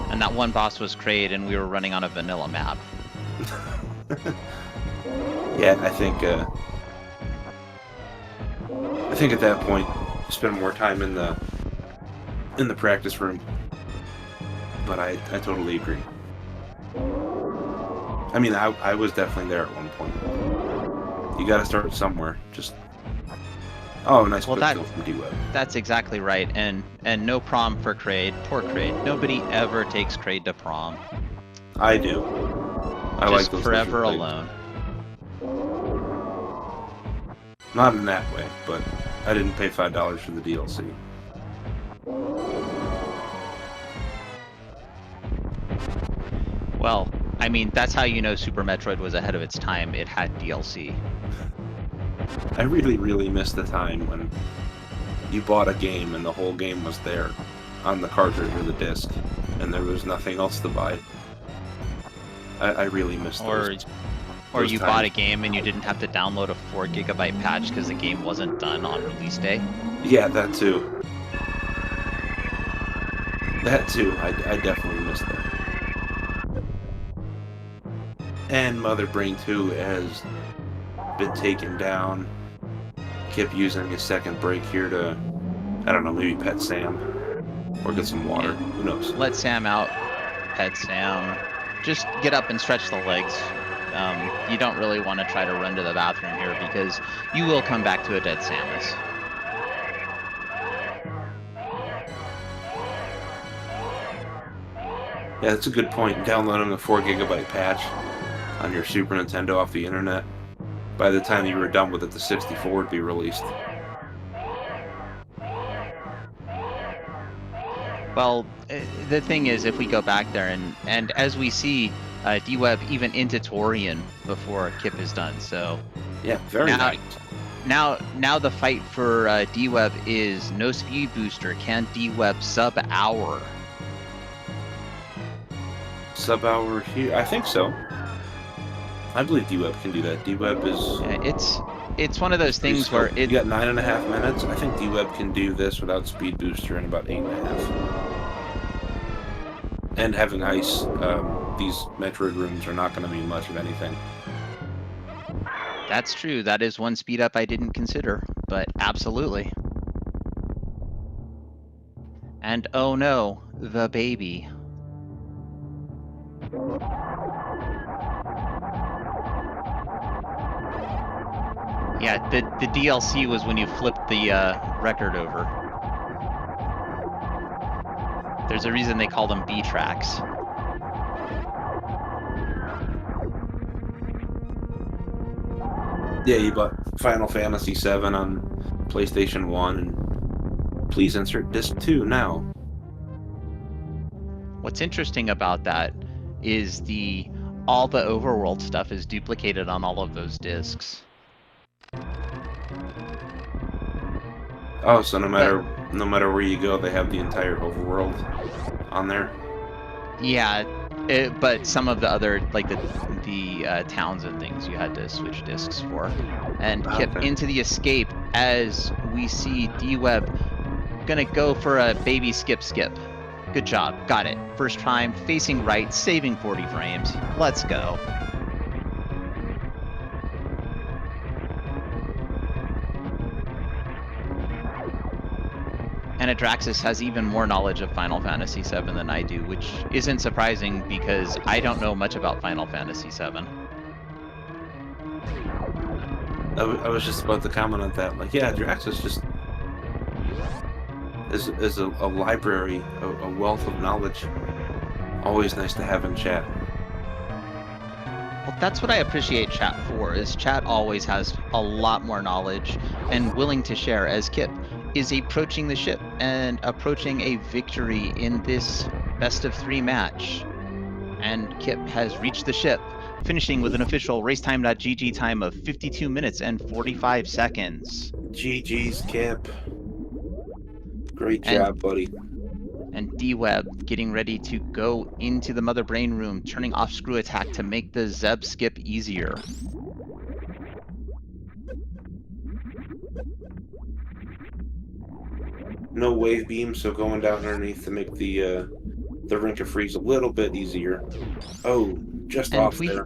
Speaker 1: And that 1 boss was Kraid, and we were running on a vanilla map.
Speaker 2: Yeah, I think at that point, you spend more time in the practice room. But I totally agree. I mean, I was definitely there at one point. You got to start somewhere. Just nice quick kill from D-Web.
Speaker 1: That's exactly right. And no prom for Kraid. Poor Kraid. Nobody ever takes Kraid to prom.
Speaker 2: I do. I
Speaker 1: just
Speaker 2: like those
Speaker 1: forever alone.
Speaker 2: Not in that way, but I didn't pay $5 for the DLC.
Speaker 1: Well, I mean, that's how you know Super Metroid was ahead of its time. It had DLC.
Speaker 2: I really, really miss the time when you bought a game and the whole game was there on the cartridge or the disc, and there was nothing else to buy. I really miss those.
Speaker 1: Or you
Speaker 2: times.
Speaker 1: bought a game and you didn't have to download a 4 GB patch because the game wasn't done on release day.
Speaker 2: Yeah, that too. That too. I definitely miss that. And Mother Brain 2 has been taken down. Kipp using his second break here to, I don't know, maybe pet Sam. Or get some water.
Speaker 1: Yeah.
Speaker 2: Who knows?
Speaker 1: Let Sam out. Pet Sam. Just get up and stretch the legs. You don't really want to try to run to the bathroom here because you will come back to a dead Samus.
Speaker 2: Yeah, that's a good point. Downloading a 4 GB patch on your Super Nintendo off the internet. By the time you were done with it, the 64 would be released.
Speaker 1: Well, the thing is, if we go back there, and as we see, D-Web even into Torian before Kipp is done, so...
Speaker 2: Yeah, very nice.
Speaker 1: Now the fight for D-Web is no speed booster. Can D-Web sub-hour?
Speaker 2: Sub-hour here? I think so. I believe D-Web can do that. D-Web is...
Speaker 1: It's one of those things where
Speaker 2: you got 9.5 minutes. I think D-Web can do this without speed booster in about 8.5. And having ice, these Metroid rooms are not going to be much of anything.
Speaker 1: That's true. That is one speed up I didn't consider, but absolutely. And oh no, the baby. Yeah, the DLC was when you flipped the record over. There's a reason they call them B tracks.
Speaker 2: Yeah, you bought Final Fantasy VII on PlayStation 1, and please insert disc 2 now.
Speaker 1: What's interesting about that is all the overworld stuff is duplicated on all of those discs.
Speaker 2: Oh, so no matter where you go, they have the entire overworld on there.
Speaker 1: Yeah, but some of the other, like the towns and things, you had to switch discs for. And Kipp into the escape as we see D-Web gonna go for a baby skip. Good job, got it. First time, facing right, saving 40 frames. Let's go. And Adraxis has even more knowledge of Final Fantasy VII than I do, which isn't surprising because I don't know much about Final Fantasy VII.
Speaker 2: I was just about to comment on that. Like, yeah, Adraxis just is a library, a wealth of knowledge. Always nice to have in chat.
Speaker 1: Well, that's what I appreciate chat for, is chat always has a lot more knowledge and willing to share, as Kipp is approaching the ship and approaching a victory in this best-of-3 match. And Kipp has reached the ship, finishing with an official racetime.gg time of 52 minutes and 45 seconds.
Speaker 2: GG's, Kipp. Great job, buddy.
Speaker 1: And D-Web getting ready to go into the Mother Brain room, turning off screw attack to make the Zeb skip easier.
Speaker 2: No wave beam, so going down underneath to make the rink of freeze a little bit easier. Oh, just off there.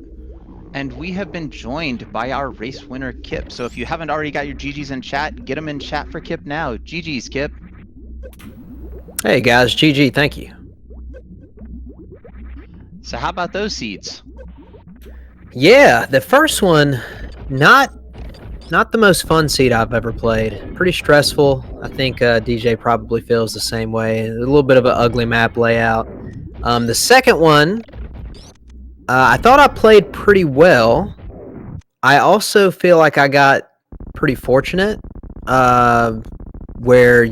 Speaker 1: And we have been joined by our race winner, Kipp. So if you haven't already got your GGs in chat, get them in chat for Kipp now. GGs, Kipp.
Speaker 3: Hey guys, GG, thank you.
Speaker 1: So how about those seeds?
Speaker 3: Yeah, the first one, not the most fun seed I've ever played. Pretty stressful. I think DJ probably feels the same way. A little bit of an ugly map layout. The second one, I thought I played pretty well. I also feel like I got pretty fortunate. where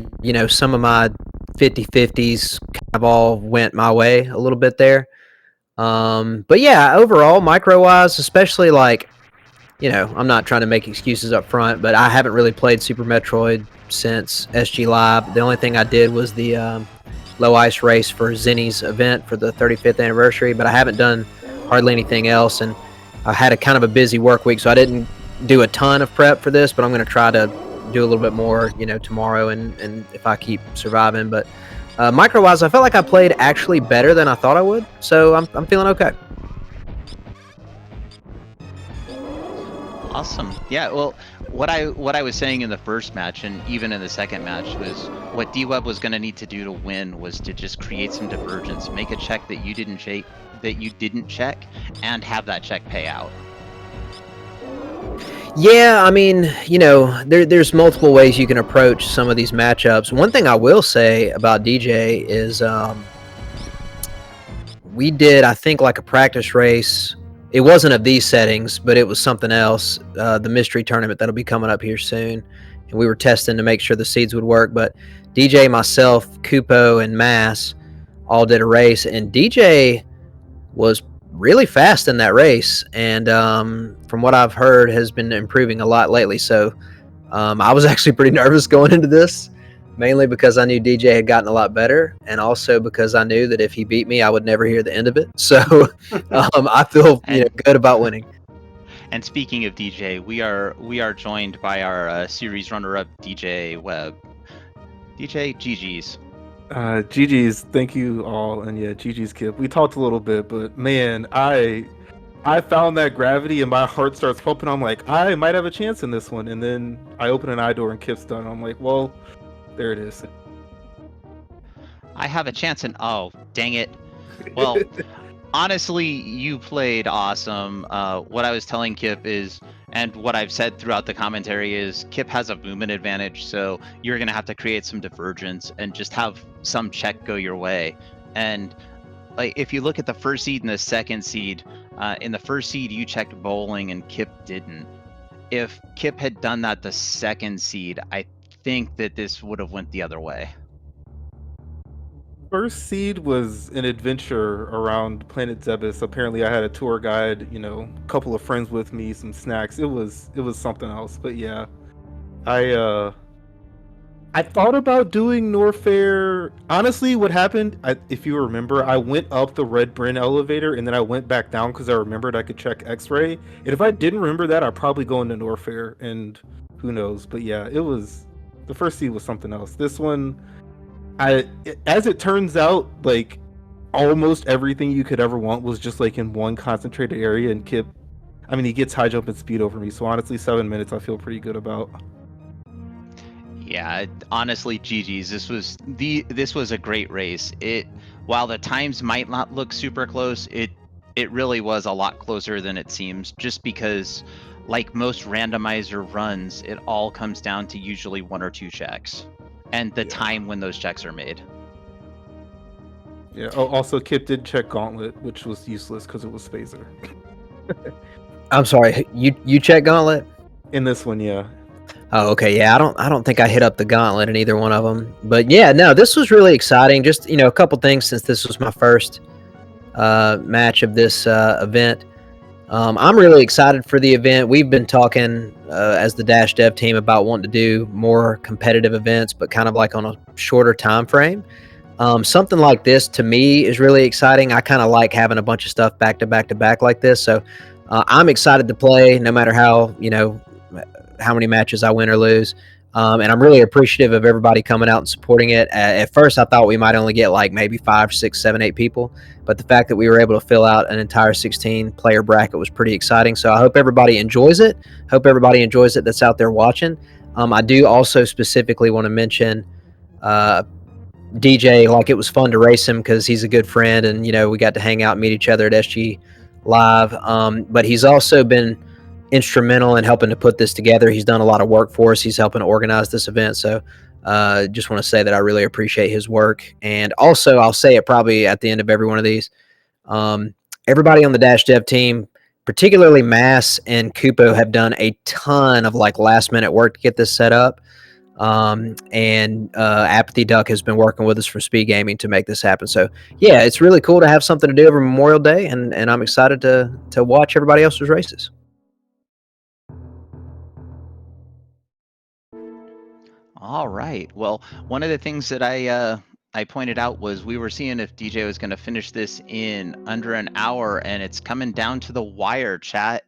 Speaker 3: some of my 50-50s kind of all went my way a little bit there. But yeah, overall, micro wise, especially like, I'm not trying to make excuses up front, but I haven't really played Super Metroid since SG Live. The only thing I did was the low ice race for Zenny's event for the 35th anniversary, but I haven't done hardly anything else. And I had a kind of a busy work week, so I didn't do a ton of prep for this, but I'm going to try to do a little bit more, tomorrow and if I keep surviving. But micro wise, I felt like I played actually better than I thought I would, so I'm feeling okay.
Speaker 1: Awesome. Yeah, well, what I was saying in the first match and even in the second match was what D-Web was going to need to do to win was to just create some divergence, make a check that you didn't check, and have that check pay out.
Speaker 3: Yeah, I mean, there's multiple ways you can approach some of these matchups. One thing I will say about DJ is we did, I think, like a practice race. It wasn't of these settings, but it was something else, the mystery tournament that'll be coming up here soon. And we were testing to make sure the seeds would work. But DJ, myself, Kupo, and Mass all did a race. And DJ was really fast in that race. And from what I've heard, has been improving a lot lately. So I was actually pretty nervous going into this, mainly because I knew DJ had gotten a lot better, and also because I knew that if he beat me, I would never hear the end of it. So I feel good about winning.
Speaker 1: And speaking of DJ, we are joined by our series runner-up DJ Webb. DJ, GG's.
Speaker 4: GG's, thank you all, and yeah, GG's Kipp. We talked a little bit, but man, I found that gravity and my heart starts pumping. I'm like, I might have a chance in this one, and then I open an eye door and Kipp's done. I'm like, well, there it is.
Speaker 1: I have a chance, and oh, dang it. Well, honestly, you played awesome. What I was telling Kipp is, and what I've said throughout the commentary is, Kipp has a movement advantage, so you're going to have to create some divergence and just have some check go your way. And like, if you look at the first seed and the second seed, in the first seed you checked bowling and Kipp didn't. If Kipp had done that the second seed, I think that this would have went the other way.
Speaker 4: First seed was an adventure around Planet Zebes. Apparently I had a tour guide, a couple of friends with me, some snacks. It was something else. But yeah, I thought about doing Norfair. Honestly, what happened, if you remember, I went up the Red Bryn elevator and then I went back down because I remembered I could check X-ray. And if I didn't remember that, I'd probably go into Norfair, and who knows. But yeah, the first seed was something else. This one, as it turns out, like almost everything you could ever want was just like in one concentrated area. And Kipp, I mean, he gets high jump and speed over me. So honestly, 7 minutes I feel pretty good about.
Speaker 1: Yeah, honestly, GG's. This was a great race. While the times might not look super close, it really was a lot closer than it seems. Just because, like most randomizer runs, it all comes down to usually one or two checks, and the time when those checks are made.
Speaker 4: Yeah. Oh, also, Kipp did check Gauntlet, which was useless because it was Phaser.
Speaker 3: I'm sorry, you check Gauntlet?
Speaker 4: In this one, yeah.
Speaker 3: Oh, okay. Yeah, I don't think I hit up the Gauntlet in either one of them. But yeah, no, this was really exciting. Just, a couple things since this was my first match of this event. I'm really excited for the event. We've been talking as the Dash Dev team about wanting to do more competitive events, but kind of like on a shorter time frame. Something like this to me is really exciting. I kind of like having a bunch of stuff back to back to back like this. So I'm excited to play no matter how many matches I win or lose. And I'm really appreciative of everybody coming out and supporting it. At first, I thought we might only get like maybe 5, 6, 7, 8 people. But the fact that we were able to fill out an entire 16-player bracket was pretty exciting. So I hope everybody enjoys it. Hope everybody enjoys it that's out there watching. I do also specifically want to mention DJ. Like, it was fun to race him because he's a good friend. And, we got to hang out and meet each other at SG Live. But he's also been instrumental in helping to put this together. He's done a lot of work for us. He's helping to organize this event. So just want to say that I really appreciate his work. And also, I'll say it probably at the end of every one of these. Everybody on the Dash Dev team, particularly Mass and Kupo, have done a ton of like last minute work to get this set up. And Apathy Duck has been working with us from Speed Gaming to make this happen. So yeah, it's really cool to have something to do over Memorial Day, and I'm excited to watch everybody else's races.
Speaker 1: All right. Well, one of the things that I pointed out was we were seeing if DJ was going to finish this in under an hour, and it's coming down to the wire. Chat,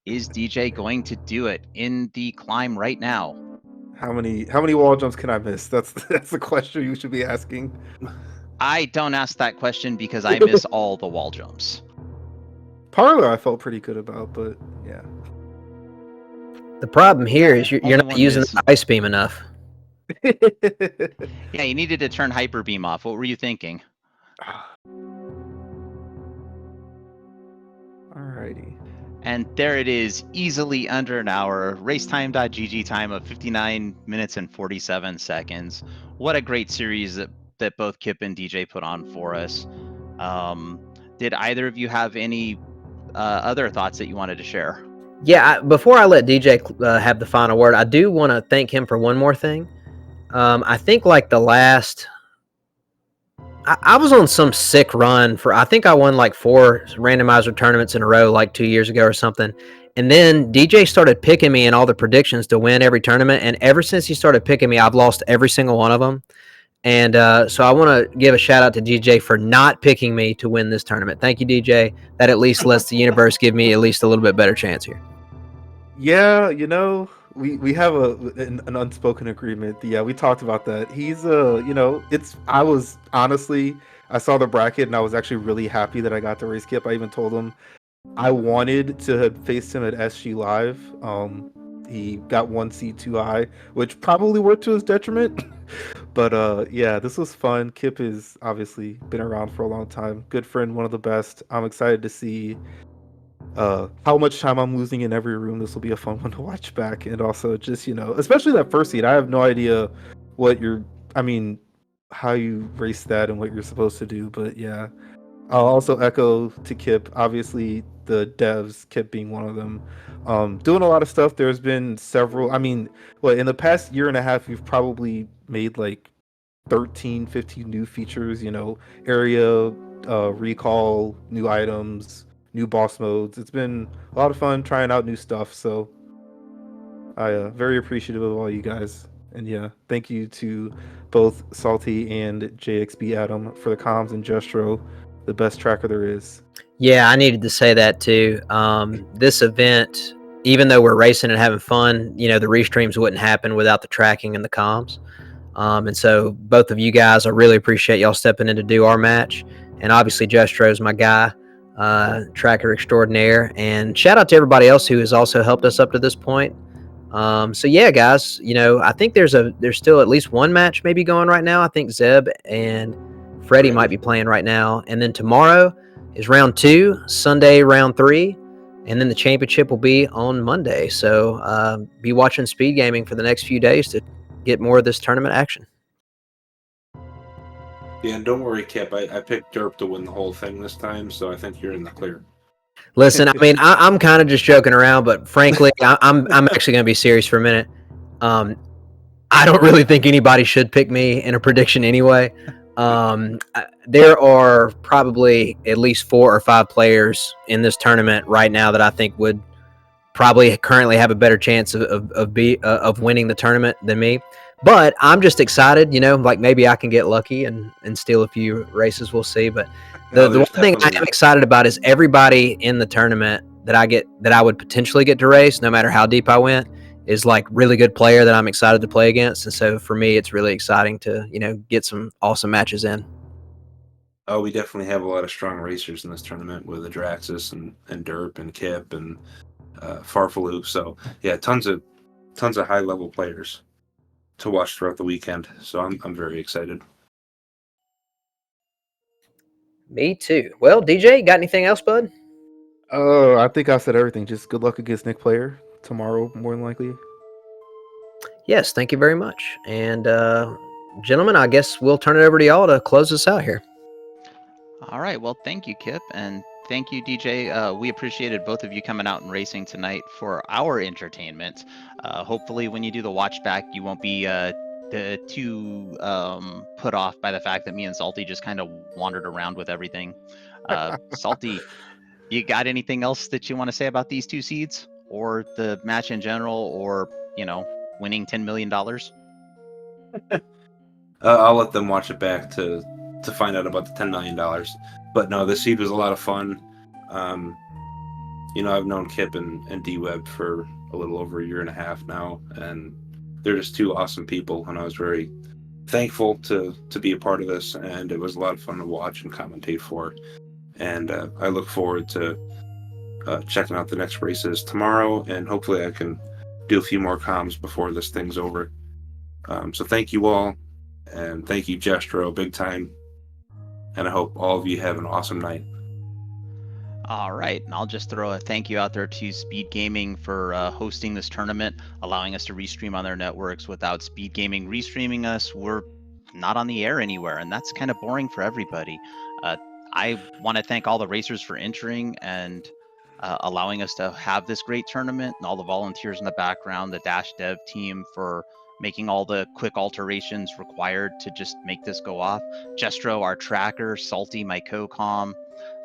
Speaker 1: is DJ going to do it in the climb right now?
Speaker 4: How many wall jumps can I miss? That's the question you should be asking.
Speaker 1: I don't ask that question because I miss all the wall jumps.
Speaker 4: Parlor I felt pretty good about, but yeah.
Speaker 3: The problem here is you're
Speaker 1: Only
Speaker 3: not
Speaker 1: one
Speaker 3: using
Speaker 1: miss.
Speaker 3: the ice beam enough.
Speaker 1: Yeah, you needed to turn Hyper Beam off. What were you thinking?
Speaker 4: Alrighty.
Speaker 1: And there it is, easily under an hour. Racetime.gg time of 59 minutes and 47 seconds. What a great series that both Kipp and DJ put on for us. Did either of you have any other thoughts that you wanted to share?
Speaker 3: Yeah, before I let DJ have the final word, I do want to thank him for one more thing. I think like the last, I was on some sick run for, I think I won like 4 randomizer tournaments in a row like 2 years ago or something. And then DJ started picking me in all the predictions to win every tournament. And ever since he started picking me, I've lost every single one of them. And so I want to give a shout out to DJ for not picking me to win this tournament. Thank you, DJ. That at least lets the universe give me at least a little bit better chance here.
Speaker 4: Yeah, we have an unspoken agreement. Yeah, we talked about that. He's I was honestly, I saw the bracket and I was actually really happy that I got to race Kipp. I even told him I wanted to have faced him at SG Live. He got 1 seat too high, which probably worked to his detriment. But yeah, this was fun. Kipp has obviously been around for a long time. Good friend, one of the best. I'm excited to see how much time I'm losing in every room. This will be a fun one to watch back. And also just, especially that first seat. I have no idea how you race that and what you're supposed to do. But yeah, I'll also echo to Kipp, obviously the devs, Kipp being one of them, doing a lot of stuff. There's been several, in the past year and a half, we've probably made like 13, 15 new features, area, recall, new items, new boss modes. It's been a lot of fun trying out new stuff. So I very appreciative of all you guys. And yeah, thank you to both Salty and JXB Adam for the comms and Jestro, the best tracker there is.
Speaker 3: Yeah, I needed to say that too. This event, even though we're racing and having fun, the restreams wouldn't happen without the tracking and the comms. And so both of you guys, I really appreciate y'all stepping in to do our match. And obviously Jestro's my guy, tracker extraordinaire. And shout out to everybody else who has also helped us up to this point. So yeah, guys, I think there's still at least one match maybe going right now. I think Zeb and Freddie might be playing right now. And then tomorrow is round 2, Sunday round 3, and then the championship will be on Monday. So be watching Speed Gaming for the next few days to get more of this tournament action.
Speaker 2: Yeah, and don't worry, Kipp. I picked Derp to win the whole thing this time, so I think you're in the clear.
Speaker 3: Listen, I'm kind of just joking around, but frankly, I'm actually going to be serious for a minute. I don't really think anybody should pick me in a prediction anyway. There are probably at least 4 or 5 players in this tournament right now that I think would probably currently have a better chance of winning the tournament than me. But I'm just excited, like maybe I can get lucky and steal a few races. We'll see. But the one thing I am excited about is everybody in the tournament that I would potentially get to race, no matter how deep I went, is like really good player that I'm excited to play against. And so for me, it's really exciting to, get some awesome matches in.
Speaker 2: Oh, we definitely have a lot of strong racers in this tournament with Adraxis and Derp and Kipp and Farfaloo. So yeah, tons of high level players to watch throughout the weekend. So I'm very excited.
Speaker 3: Me too. Well, DJ, got anything else, bud?
Speaker 4: I think I said everything. Just good luck against Nick Player tomorrow, more than likely.
Speaker 3: Yes, thank you very much. And gentlemen, I guess we'll turn it over to y'all to close us out here.
Speaker 1: All right. Well, thank you, Kipp, and Thank you, DJ. We appreciated both of you coming out and racing tonight for our entertainment. Hopefully, when you do the watch back, you won't be too put off by the fact that me and Salty just kind of wandered around with everything. Salty, you got anything else that you want to say about these two seeds or the match in general, or winning $10 million?
Speaker 2: I'll let them watch it back to find out about the $10 million. But no, the seed was a lot of fun. I've known Kipp and D-Web for a little over a year and a half now, and they're just two awesome people, and I was very thankful to be a part of this, and it was a lot of fun to watch and commentate for. And I look forward to checking out the next races tomorrow, and hopefully I can do a few more comms before this thing's over. So thank you all, and thank you, Jestro, big time. And I hope all of you have an awesome night.
Speaker 1: All right, and I'll just throw a thank you out there to Speed Gaming for hosting this tournament, allowing us to restream on their networks. Without Speed Gaming restreaming us, we're not on the air anywhere, and that's kind of boring for everybody. I want to thank all the racers for entering and allowing us to have this great tournament, and all the volunteers in the background, the Dash Dev team for making all the quick alterations required to just make this go off. Jestro, our tracker, Salty, my co-com.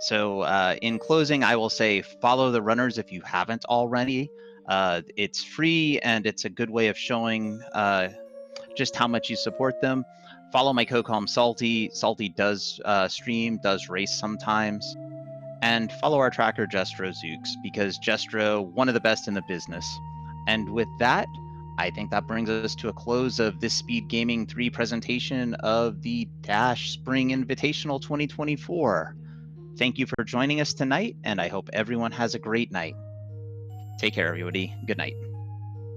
Speaker 1: So in closing, I will say follow the runners if you haven't already. It's free, and it's a good way of showing just how much you support them. Follow my co-com Salty. Salty does stream, does race sometimes. And follow our tracker Jestro Zooks, because Jestro, one of the best in the business. And with that, I think that brings us to a close of this Speed Gaming 3 presentation of the Dash Spring Invitational 2024. Thank you for joining us tonight, and I hope everyone has a great night. Take care, everybody. Good night.